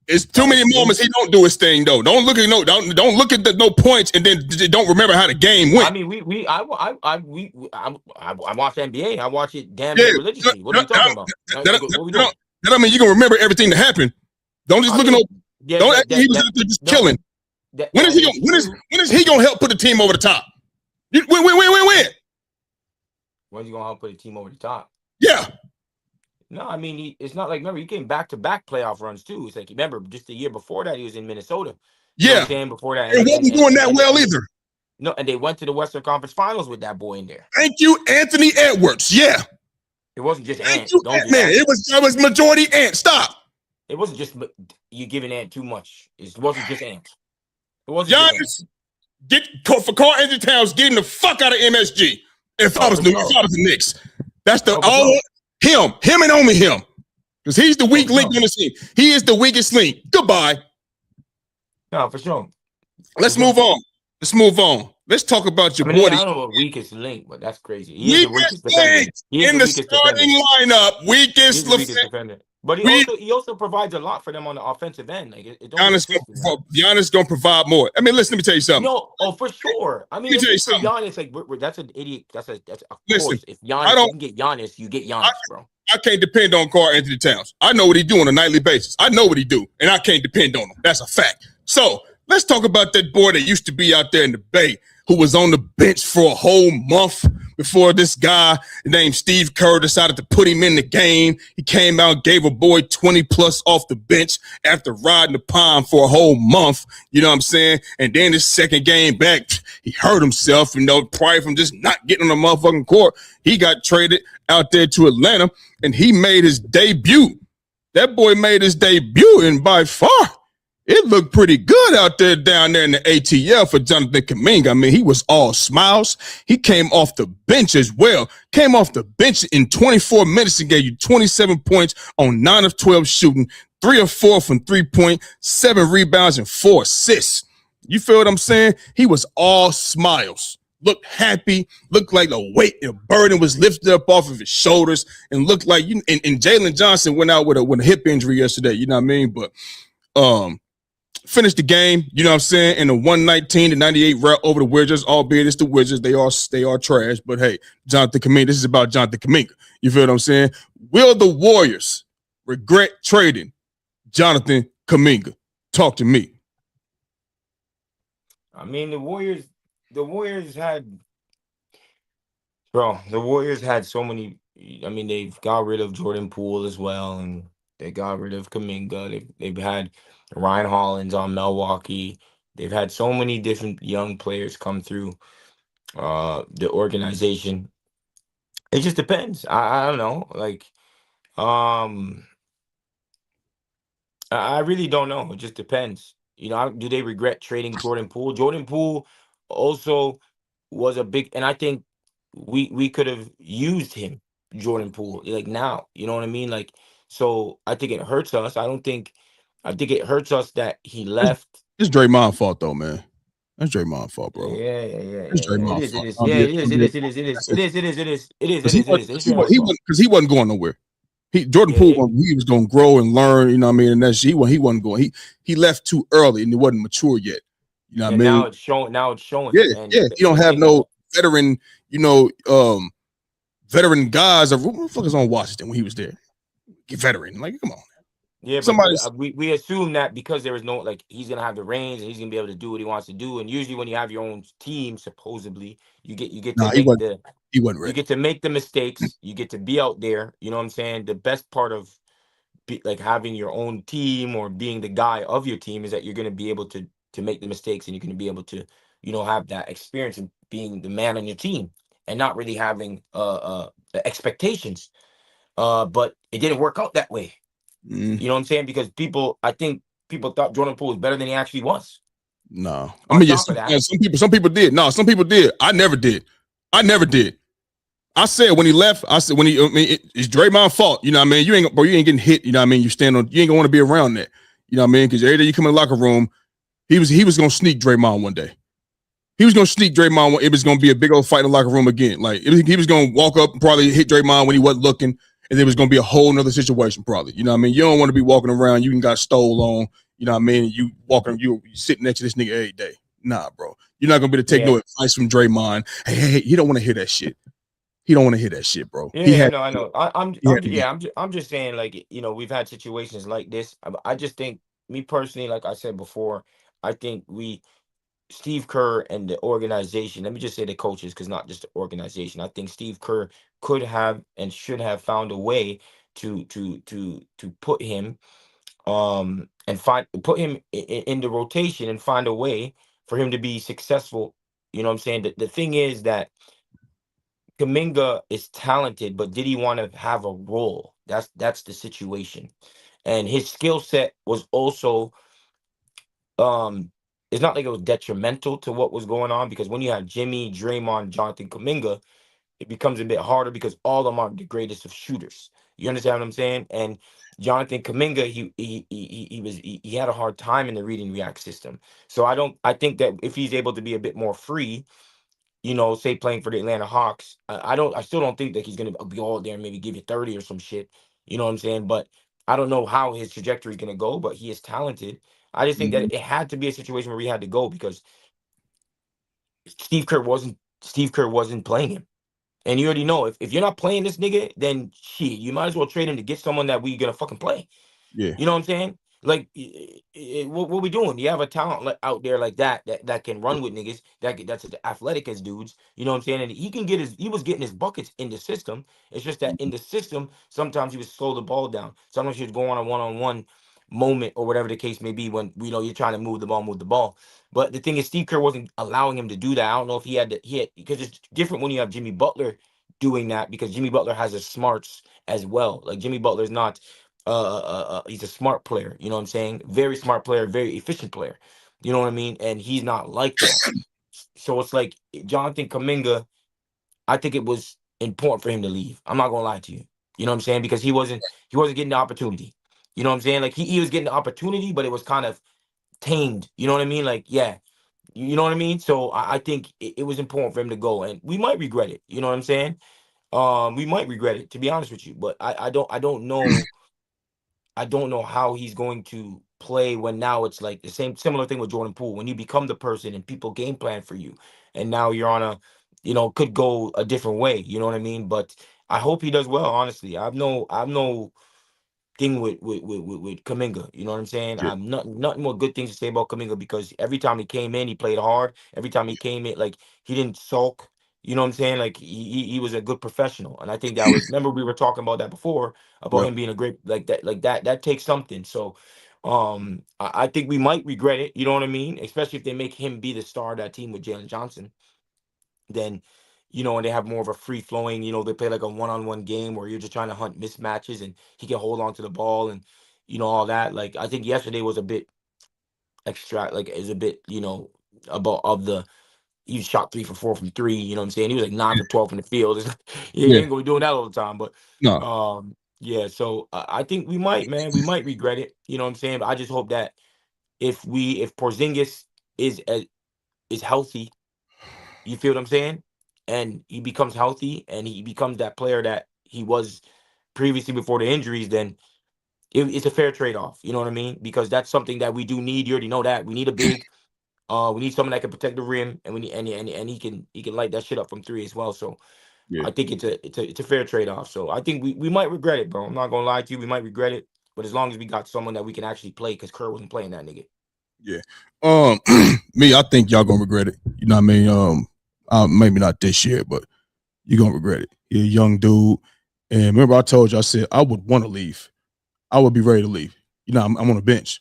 It's too many moments he don't do his thing though. Don't look at the no points and then don't remember how the game went. I mean, I watch NBA. I watch it damn religiously. What are you talking about? That mean you gonna remember everything that happened. Don't just look at no. Don't act like he was out there just killing. When is he gonna help put the team over the top? When? When's he gonna help put the team over the top? Yeah. No, I mean it's not like remember he came back playoff runs too. It's like remember just the year before that he was in Minnesota. Yeah. Before that, it wasn't doing that well either. No, and they went to the Western Conference Finals with that boy in there. Thank you, Anthony Edwards. Yeah. It wasn't just Thank Ant. you, Don't do man. that. It was majority Ant. Stop. It wasn't just you giving Ant too much. It wasn't just Ant. It wasn't just Ant. Giannis, for Carl Anthony Towns getting the fuck out of MSG. If I was the Knicks, that's the him and only him, because he's the weak link on the team. He is the weakest link. Goodbye. No, for sure. Let's move on. Let's talk about your boy. I don't know what weakest link, but that's crazy. He is the weakest defender. He is in the starting lineup. Weakest defender. But he also provides a lot for them on the offensive end. Like Giannis gonna provide more. I mean, listen, let me tell you something. No, for sure. I mean, if it's for Giannis, like that's an idiot. That's of course. If Giannis you can get Giannis, you get Giannis, bro. I can't depend on Carl Anthony Towns. I know what he do on a nightly basis. I know what he do, and I can't depend on him. That's a fact. So let's talk about that boy that used to be out there in the Bay, who was on the bench for a whole month before this guy named Steve Kerr decided to put him in the game. He came out, gave a boy 20 plus off the bench after riding the pond for a whole month. You know what I'm saying? And then his second game back, he hurt himself, probably from just not getting on the motherfucking court. He got traded out there to Atlanta, and he made his debut. That boy made his debut, and by far, it looked pretty good out there down there in the ATL for Jonathan Kuminga. I mean, he was all smiles. He came off the bench as well. Came off the bench in 24 minutes and gave you 27 points on 9 of 12 shooting, 3 of 4 from 3-point, 7 rebounds, and 4 assists. You feel what I'm saying? He was all smiles. Looked happy. Looked like the weight, the burden was lifted up off of his shoulders, and looked like and Jaylen Johnson went out with a hip injury yesterday. You know what I mean? But finished the game, you know what I'm saying, in a 119-98 route over the Wizards, albeit it's the Wizards. They are trash. But hey, Jonathan Kuminga, this is about Jonathan Kuminga. You feel what I'm saying? Will the Warriors regret trading Jonathan Kuminga? Talk to me. I mean, the Warriors had so many. I mean, they've got rid of Jordan Poole as well, and they got rid of Kuminga. They've had Ryan Hollins on Milwaukee. They've had so many different young players come through the organization. It just depends. I don't know. Like, I really don't know. It just depends. Do they regret trading Jordan Poole? Jordan Poole also was a big, and I think we could have used him, Jordan Poole, like now. You know what I mean? Like, so I think it hurts us. I think it hurts us that he left. It's Draymond's fault, though, man. That's Draymond's fault, bro. Yeah. It's Draymond's fault. It is. Because he wasn't going nowhere. Jordan Poole, he was going to grow and learn, you know what I mean? And that's he wasn't going. He left too early and he wasn't mature yet. You know what I mean? Now it's showing. Yeah. You don't have no veteran, veteran guys. Who the fuck is on Washington when he was there? Veteran. Like, come on. Yeah, but we assume that because there is no, like, he's gonna have the reins and he's gonna be able to do what he wants to do. And usually, when you have your own team, supposedly, you get to he wasn't ready. You get to make the mistakes. You get to be out there. You know what I'm saying? The best part of having your own team or being the guy of your team is that you're gonna be able to make the mistakes, and you're gonna be able to have that experience of being the man on your team and not really having the expectations. But it didn't work out that way. You know what I'm saying? Because I think people thought Jordan Poole was better than he actually was. No, I mean, some people did. No, some people did. I never did. I said when he left, it's Draymond's fault. You know what I mean? You ain't getting hit. You know what I mean? You ain't gonna want to be around that. You know what I mean? Because every day you come in the locker room, he was gonna sneak Draymond one day. He was gonna sneak Draymond. It was gonna be a big old fight in the locker room again. Like he was gonna walk up and probably hit Draymond when he wasn't looking. And there was going to be a whole nother situation probably. You know what I mean? You don't want to be walking around. You got stole on. You know what I mean? You sitting next to this nigga every day. Nah, bro. You're not going to be able to take no advice from Draymond. Hey, he don't want to hear that shit. He don't want to hear that shit, bro. I know. I'm just saying, like, we've had situations like this. I just think, me personally, like I said before, I think Steve Kerr and the organization, let me just say the coaches, because not just the organization. I think Steve Kerr could have and should have found a way to put him and put him in the rotation and find a way for him to be successful. You know what I'm saying? The thing is that Kuminga is talented, but did he want to have a role? That's the situation. And his skill set was also it's not like it was detrimental to what was going on, because when you have Jimmy, Draymond, Jonathan Kuminga, it becomes a bit harder because all of them are the greatest of shooters. You understand what I'm saying? And Jonathan Kuminga, he had a hard time in the read and react system. So I think that if he's able to be a bit more free, say playing for the Atlanta Hawks, I still don't think that he's gonna be all there and maybe give you 30 or some shit. You know what I'm saying? But I don't know how his trajectory is gonna go, but he is talented. I just think that it had to be a situation where he had to go because Steve Kerr wasn't playing him. And you already know if you're not playing this nigga, then shit, you might as well trade him to get someone that we gonna fucking play. Yeah. You know what I'm saying? Like, what we doing? You have a talent out there like that can run with niggas, that's as athletic as dudes. You know what I'm saying? And he was getting his buckets in the system. It's just that in the system, sometimes he was slow the ball down. Sometimes he was going on a one-on-one moment or whatever the case may be when you're trying to move the ball. But the thing is, Steve Kerr wasn't allowing him to do that. I don't know if he had because it's different when you have Jimmy Butler doing that, because Jimmy Butler has his smarts as well. Like, Jimmy Butler's not he's a smart player, you know what I'm saying? Very smart player, very efficient player. You know what I mean? And he's not like that. So it's like Jonathan Kuminga, I think it was important for him to leave. I'm not gonna lie to you. You know what I'm saying? Because he wasn't getting the opportunity. You know what I'm saying? Like, he was getting the opportunity, but it was kind of tamed. You know what I mean? Like, yeah. You know what I mean? So I think it was important for him to go, and we might regret it. You know what I'm saying? We might regret it, to be honest with you. But I don't know. I don't know how he's going to play when now it's like the similar thing with Jordan Poole. When you become the person and people game plan for you, and now you're on could go a different way. You know what I mean? But I hope he does well. Honestly, I've no thing with Kuminga. You know what I'm saying? Yeah. I've nothing more good things to say about Kuminga, because every time he came in, he played hard. Every time he came in, like, he didn't sulk. You know what I'm saying? Like, he was a good professional, and I think that was. Remember, we were talking about that before, about Yep. him being a great, like that. Like, that takes something. So, I think we might regret it. You know what I mean? Especially if they make him be the star of that team with Jaylen Johnson. Then, and they have more of a free flowing, they play like a one-on-one game where you're just trying to hunt mismatches and he can hold on to the ball and, all that. Like, I think yesterday was a bit extra, like, is a bit, about of the, he shot 3 for 4 from three, you know what I'm saying? He was like 9 for 12 in the field. It's like, yeah, you Yeah. ain't gonna be doing that all the time. But, No. yeah, so I think we might, man, we might regret it. You know what I'm saying? But I just hope that if Porzingis is healthy, you feel what I'm saying? And he becomes healthy and he becomes that player that he was previously before the injuries, then it's a fair trade-off. You know what I mean? Because that's something that we do need. You already know that. We need a big. We need someone that can protect the rim, and we need and he can light that shit up from three as well. So Yeah. I think it's a fair trade-off. So I think we might regret it, bro. I'm not gonna lie to you. We might regret it, but as long as we got someone that we can actually play, because Kerr wasn't playing that nigga. Yeah. Me, I think y'all gonna regret it. You know what I mean? Maybe not this year, but you're gonna regret it. You're a young dude. And remember, I told you, I said I would want to leave. I would be ready to leave. I'm on a bench.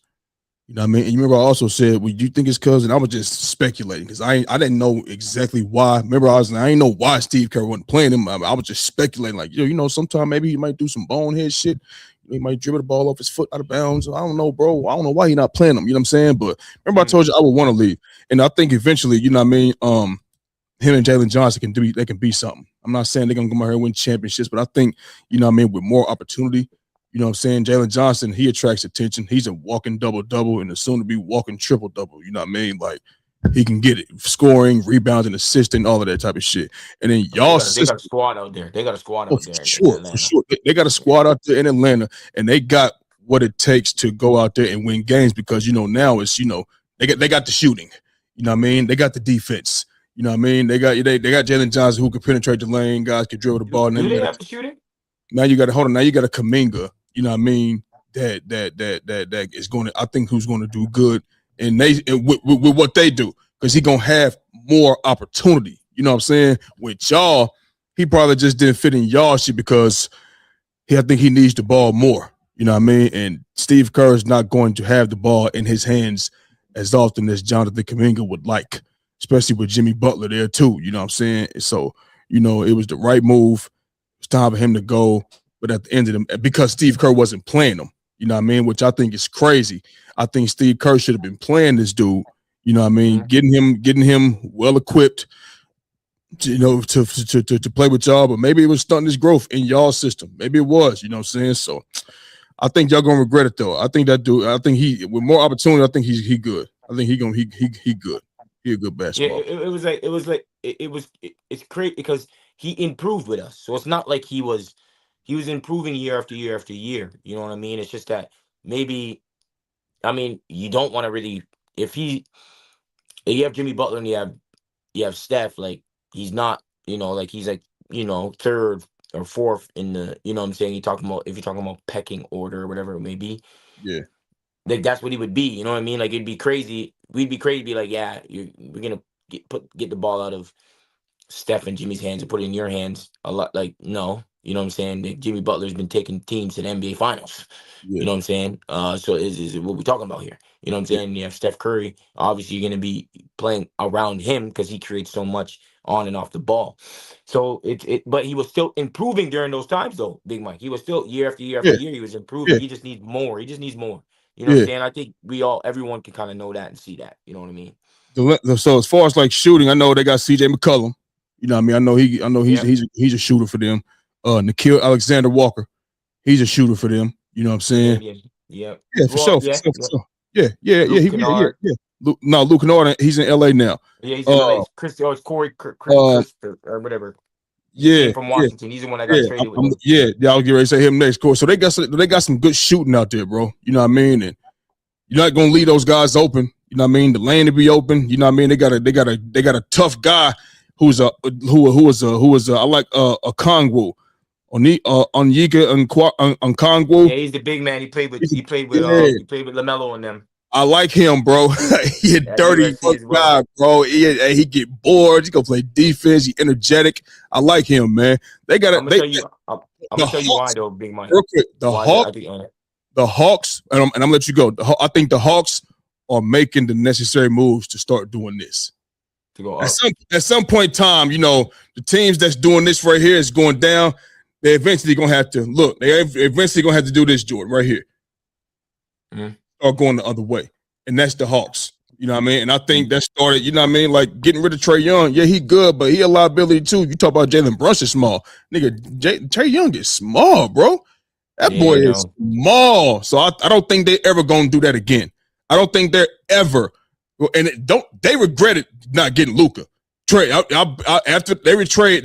You know what I mean? And you remember I also said, well, you think it's cousin? I was just speculating because I didn't know exactly why. Remember, I didn't know why Steve Kerr wasn't playing him. I was just speculating, like, sometime maybe he might do some bonehead shit. He might dribble the ball off his foot out of bounds. I don't know, bro. I don't know why he's not playing him. You know what I'm saying? But remember, I told you I would want to leave. And I think eventually, you know what I mean? Him and Jaylen Johnson they can be something. I'm not saying they're gonna come out here and win championships, but I think, you know what I mean, with more opportunity, you know what I'm saying? Jaylen Johnson, he attracts attention. He's a walking double-double and a soon-to-be walking triple-double. You know what I mean? Like, he can get it. Scoring, rebounding, assisting, all of that type of shit. And then y'all... They got a squad out there. They got a squad out there in Atlanta. For sure. They got a squad out there in Atlanta, and they got what it takes to go out there and win games because, now it's, they got the shooting. You know what I mean? They got the defense. You know what I mean? They got Jaylen Johnson who can penetrate the lane. Guys can dribble the ball. Do they have the shooting? Now you got Now you got a Kuminga. You know what I mean? That is going to, I think, who's going to do good, and with what they do, because he gonna have more opportunity. You know what I'm saying? With y'all, he probably just didn't fit in y'all shit because I think he needs the ball more. You know what I mean? And Steve Kerr is not going to have the ball in his hands as often as Jonathan Kuminga would like, especially with Jimmy Butler there too. You know what I'm saying? So You know, it was the right move. It's time for him to go. But at the end of them, because Steve Kerr wasn't playing him, you know what I mean? Which I think is crazy. I think Steve Kerr should have been playing this dude. You know what I mean? Getting him well equipped, to play with y'all. But maybe it was stunting his growth in y'all system. Maybe it was. You know what I'm saying? So I think y'all gonna regret it though. I think that dude. I think he with more opportunity. I think he good. I think he good. He a good basketball. Yeah, it's great because he improved with us. So it's not like he was improving year after year after year. You know what I mean? It's just that maybe, I mean, you don't want to really, if you have Jimmy Butler and you have Steph, like he's not, like he's like, third or fourth in the, you know what I'm saying? If you're talking about pecking order or whatever it may be. Yeah. Like that's what he would be, you know what I mean? Like it'd be crazy. We'd be crazy to be like, yeah, we're gonna get the ball out of Steph and Jimmy's hands and put it in your hands a lot. Like, no, you know what I'm saying? Like, Jimmy Butler's been taking teams to the NBA Finals. Yeah. You know what I'm saying? So is what we're talking about here. You know what I'm saying? You have Steph Curry. Obviously, you're gonna be playing around him because he creates so much on and off the ball. So but he was still improving during those times, though. Big Mike, he was still year after year after year. He was improving. He just needs more. He just needs more. You know what I'm saying? I think everyone can kind of know that and see that. You know what I mean? So as far as like shooting, I know they got CJ McCollum. You know what I mean? I know he's a shooter for them. Nickeil Alexander-Walker, he's a shooter for them. You know what I'm saying? Yeah, for sure. Yeah. No, Luke Kennard, he's in LA now. Yeah, he's in LA. It's Corey Christopher or whatever. He came from Washington. He's the one that got traded with him. Yeah, I was getting ready to say him next. Course. So they got some good shooting out there, bro. You know what I mean? And you're not gonna leave those guys open. You know what I mean? The lane to be open. You know what I mean? They got a tough guy who was a I like a Kongwu. Onyeka Okongwu. Yeah, he's the big man. He played with LaMelo and them. I like him, bro. He a dirty guy, bro. He get bored. He gonna play defense. He energetic. I like him, man. They got. I'm gonna tell you why though, Big Mike. The Hawks, and I'm gonna let you go. I think the Hawks are making the necessary moves to start doing this. To go up. At some point in time, the teams that's doing this right here is going down. They eventually gonna have to look. They eventually gonna have to do this, Jordan, right here. Or going the other way, and that's the Hawks. You know what I mean? And I think that started. You know what I mean? Like getting rid of Trae Young. Yeah, he good, but he a liability too. You talk about Jalen Brunson small, nigga. Trae Young is small, bro. That boy is small. So I don't think they ever gonna do that again. I don't think they're ever. And they regretted not getting Luka. Trade after they regret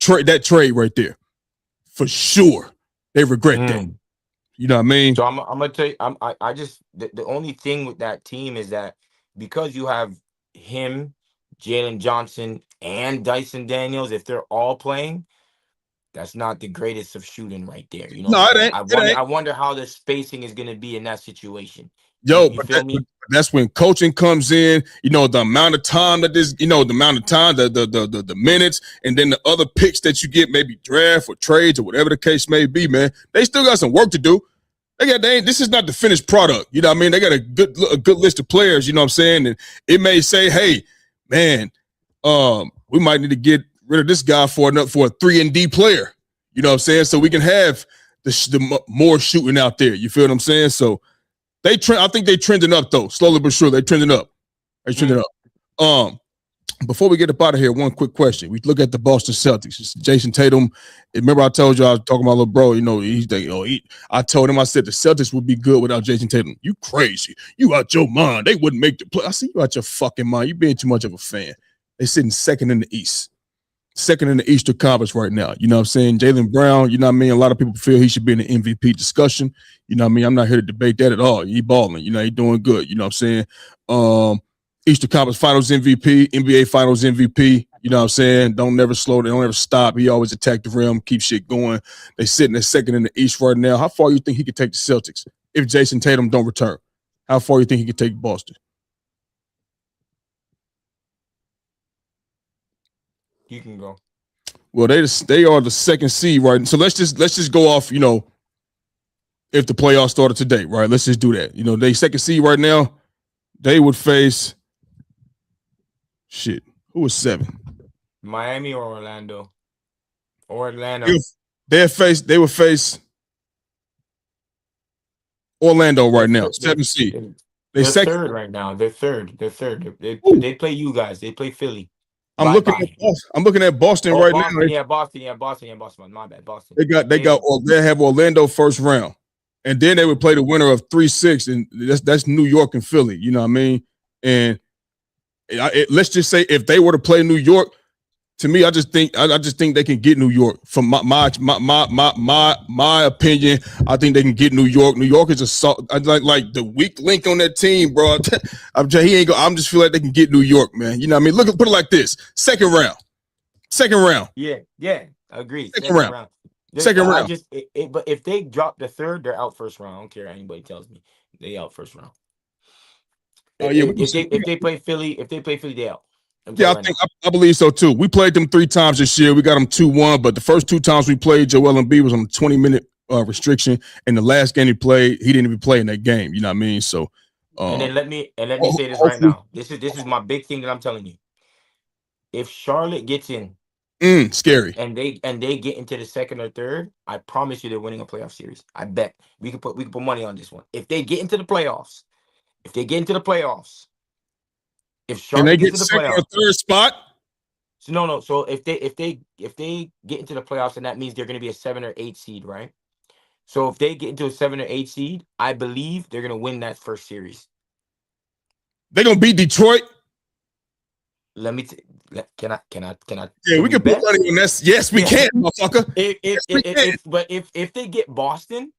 that trade right there for sure. They regret that. You know what I mean? So I'm gonna tell you, I just the only thing with that team is that because you have him, Jalen Johnson, and Dyson Daniels, if they're all playing, that's not the greatest of shooting right there. You know, no, it ain't. I wonder how the spacing is gonna be in that situation. Yo, you feel me? That's when coaching comes in. The amount of time that the minutes, and then the other picks that you get, maybe draft or trades or whatever the case may be, man. They still got some work to do. This is not the finished product. You know what I mean? They got a good list of players, you know what I'm saying? And it may say, hey, man, we might need to get rid of this guy for a 3-and-D player. You know what I'm saying? So we can have the more shooting out there. You feel what I'm saying? So I think they trending up though, slowly but surely. They trending up. Before we get up out of here, one quick question. We look at the Boston Celtics. It's Jason Tatum. Remember, I told you I was talking about little bro. I told him, I said the Celtics would be good without Jason Tatum. You crazy? You out your mind? They wouldn't make the play. I see you out your fucking mind. You being too much of a fan. They sitting second in the East. Second in the Eastern Conference right now. You know what I'm saying? Jaylen Brown, you know what I mean? A lot of people feel he should be in the MVP discussion. You know what I mean? I'm not here to debate that at all. He balling. He doing good. You know what I'm saying? Eastern Conference Finals MVP, NBA Finals MVP. You know what I'm saying? Don't never slow. They don't ever stop. He always attack the rim, keep shit going. They sitting at second in the East right now. How far you think he could take the Celtics if Jason Tatum don't return? How far you think he could take Boston? You can go. Well, they are the second seed, right? So let's just go off, if the playoffs started today, right? Let's just do that. They second seed right now. They would face who was 7? Miami or Orlando? Or Atlanta? They would face Orlando right now, 7 seed. They're third right now. They're third. They play you guys. They play Philly. I'm looking at Boston right Boston, now. Yeah, Boston. My bad, Boston. They have Orlando first round, and then they would play the winner of 3-6, and that's New York and Philly. You know what I mean? And let's just say if they were to play New York, to me, I just think they can get New York. From my opinion, I think they can get New York. New York is like the weak link on that team, bro. I'm just feel like they can get New York, man. You know what I mean? Put it like this: second round. Yeah, agreed. Second round. But if they drop the third, they're out first round. I don't care what anybody tells me. They out first round. If they play Philly, they out. Yeah, I believe so too. We played them 3 times this year. We got them 2-1, but the first 2 times we played, Joel Embiid was on a 20-minute restriction, and the last game he played, he didn't even play in that game. You know what I mean? So, and then let me say this right now. This is my big thing that I'm telling you. If Charlotte gets in, scary, and they get into the second or third, I promise you they're winning a playoff series. I bet we can put money on this one. If they get into the playoffs, if Charlotte gets into the playoffs, or third spot. So no. So if they get into the playoffs, then that means they're going to be a 7 or 8 seed, right? So if they get into a 7 or 8 seed, I believe they're going to win that first series. They're going to beat Detroit. Let me. Can I? Yeah, we can put money on that. Yes, we can, motherfucker. If they get Boston,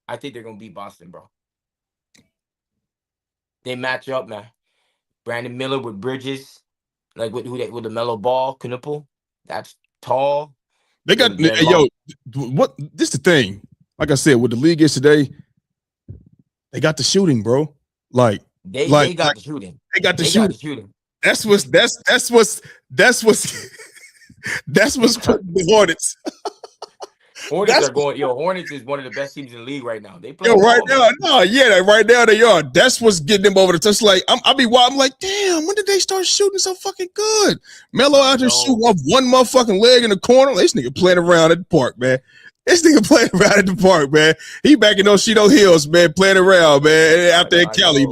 I think they're going to beat Boston, bro. They match up, man. Brandon Miller with Bridges, like with the mellow ball, Knuppel. That's tall. They got what? This is the thing. Like I said, what the league is today, they got the shooting, bro. They got the shooting. They got the shooting. That's what's putting the Hornets. Hornets is one of the best teams in the league right now. They play right now they are. That's what's getting them over the touch. Like I'm like, damn, when did they start shooting so fucking good? Melo out there shooting off one motherfucking leg in the corner. This nigga playing around at the park, man. He back in those Cheeto Hills, man, playing around, man, out there in Cali.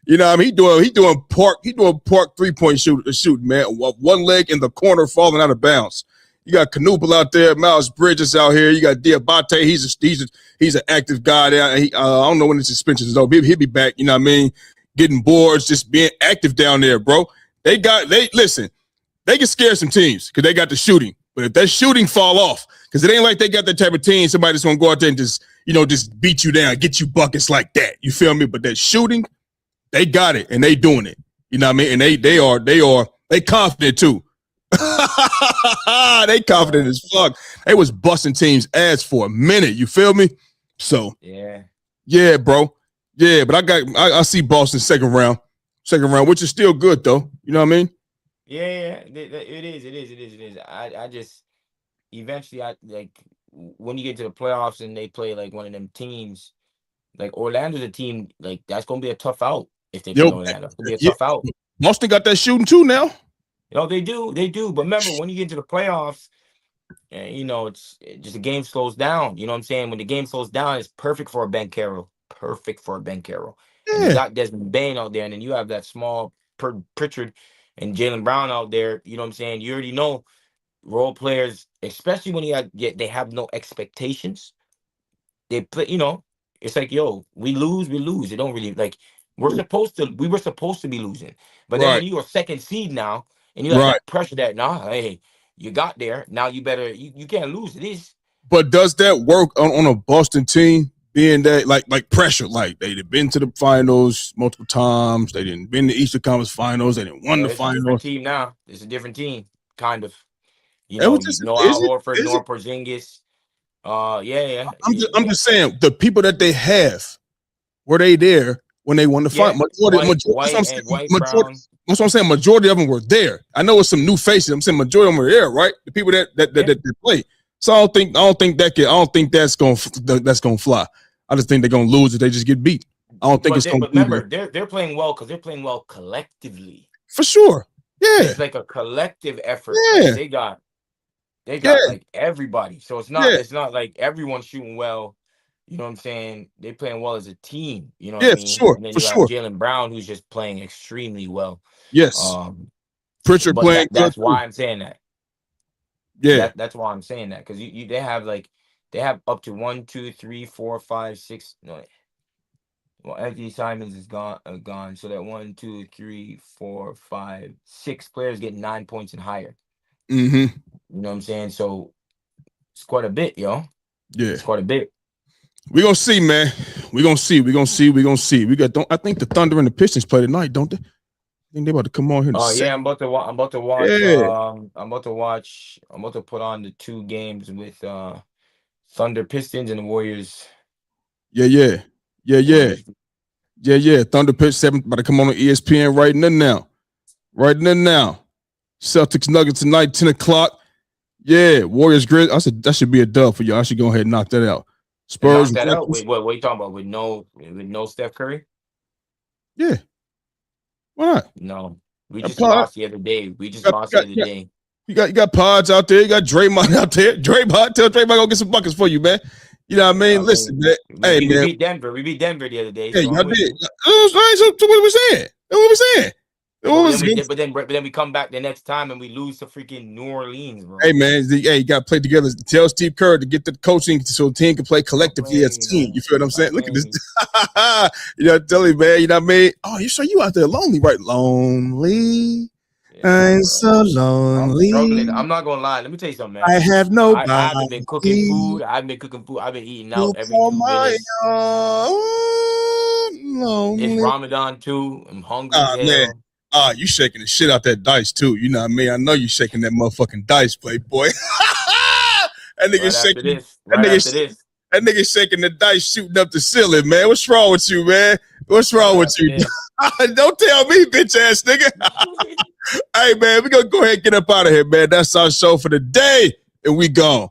You know what I mean? He doing park 3-point shooting, man. One leg in the corner falling out of bounds. You got Knuppel out there, Miles Bridges out here. You got Diabate. He's an active guy there. I don't know when the suspension is over. He'll be back. You know what I mean? Getting boards, just being active down there, bro. They can scare some teams because they got the shooting. But if that shooting fall off, because it ain't like they got that type of team, somebody that's gonna go out there and just beat you down, get you buckets like that. You feel me? But that shooting, they got it and they doing it. You know what I mean? And they confident too. They confident as fuck. They was busting teams' ass for a minute. You feel me? So yeah, bro. Yeah, but I see Boston second round, which is still good though. You know what I mean? Yeah. It is. I just eventually when you get to the playoffs and they play like one of them teams, like Orlando's a team like that's gonna be a tough out if they play Orlando. It's gonna be a tough out. Boston got that shooting too now. They do. But remember, when you get to the playoffs, it's just the game slows down. You know what I'm saying? When the game slows down, it's perfect for a Banchero. Yeah. You got Desmond Bain out there, and then you have that small Pritchard and Jaylen Brown out there. You know what I'm saying? You already know role players, especially when they have no expectations. They play. It's like, we lose. It don't really like. We were supposed to be losing, but then when you are second seed now. And you have that pressure that, hey, you got there. Now you better, you can't lose this. But does that work on a Boston team, being that like pressure? Like they've been to the finals multiple times. They didn't been to Eastern Conference Finals. They didn't won the finals. It's a different team now. It's a different team, kind of. Al Horford, Noah Porzingis. Yeah. I'm just saying, the people that they have, were they there when they won the final? That's what I'm saying. Majority of them were there. I know it's some new faces. I'm saying majority of them were there, right? The people that play. So I don't think that's gonna fly. I just think they're gonna lose if they just get beat. I don't think it's gonna. But remember, they're playing well because they're playing well collectively. For sure. Yeah. It's like a collective effort. Yeah. Like they got like everybody. So it's not like everyone's shooting well. You know what I'm saying? They playing well as a team. You know what I For mean? sure. And then For you have sure. Jaylen Brown, who's just playing extremely well. Yes. Pritchard But playing good. that's why I'm saying that. Yeah. That's why I'm saying that, because they have up to 1, 2, 3, 4, 5, 6. No, well, Anthony Simons is gone. So that 1, 2, 3, 4, 5, 6 players get 9 points and higher. Mm-hmm. You know what I'm saying? So it's quite a bit, yo. Yeah, it's quite a bit. We're gonna see, man. We're gonna see. We got. I think the Thunder and the Pistons play tonight, don't they? I think they about to come on here. Oh yeah, I'm about to watch. Yeah. I'm about to put on the 2 games with Thunder, Pistons, and the Warriors. Yeah. Thunder Pitch 7 about to come on ESPN right now. Celtics Nuggets tonight, 10 o'clock. Yeah, Warriors Grizz. I said that should be a dub for y'all. I should go ahead and knock that out. Spurs. Knock that out. Wait, what are you talking about? With no Steph Curry? Yeah. Why not? No, we just lost the other day. You got Pods out there. You got Draymond out there. Tell Draymond go get some buckets for you, man. You know what I mean? Listen, man. We beat Denver. We beat Denver the other day. Yeah, y'all did. So what we saying? But then we come back the next time and we lose to freaking New Orleans, bro. Hey man, you got to play together. Tell Steve Kerr to get the coaching so the team can play collectively as a team. You feel what I'm saying? Look at this. You know, tell me, man. You know what I mean? Oh, you sure you out there lonely, right? Lonely. Yeah, I'm so lonely. I'm struggling. I'm not gonna lie. Let me tell you something, man. I have no. I haven't been cooking food. I've been eating out every 2 minutes. It's Ramadan too. I'm hungry. Man. You shaking the shit out that dice too. You know what I mean? I know you shaking that motherfucking dice, playboy. That nigga shaking the dice, shooting up the ceiling, man. What's wrong with you, man? What's wrong with you? Don't tell me, bitch ass nigga. Hey man, we gonna go ahead and get up out of here, man. That's our show for the day, and we gone.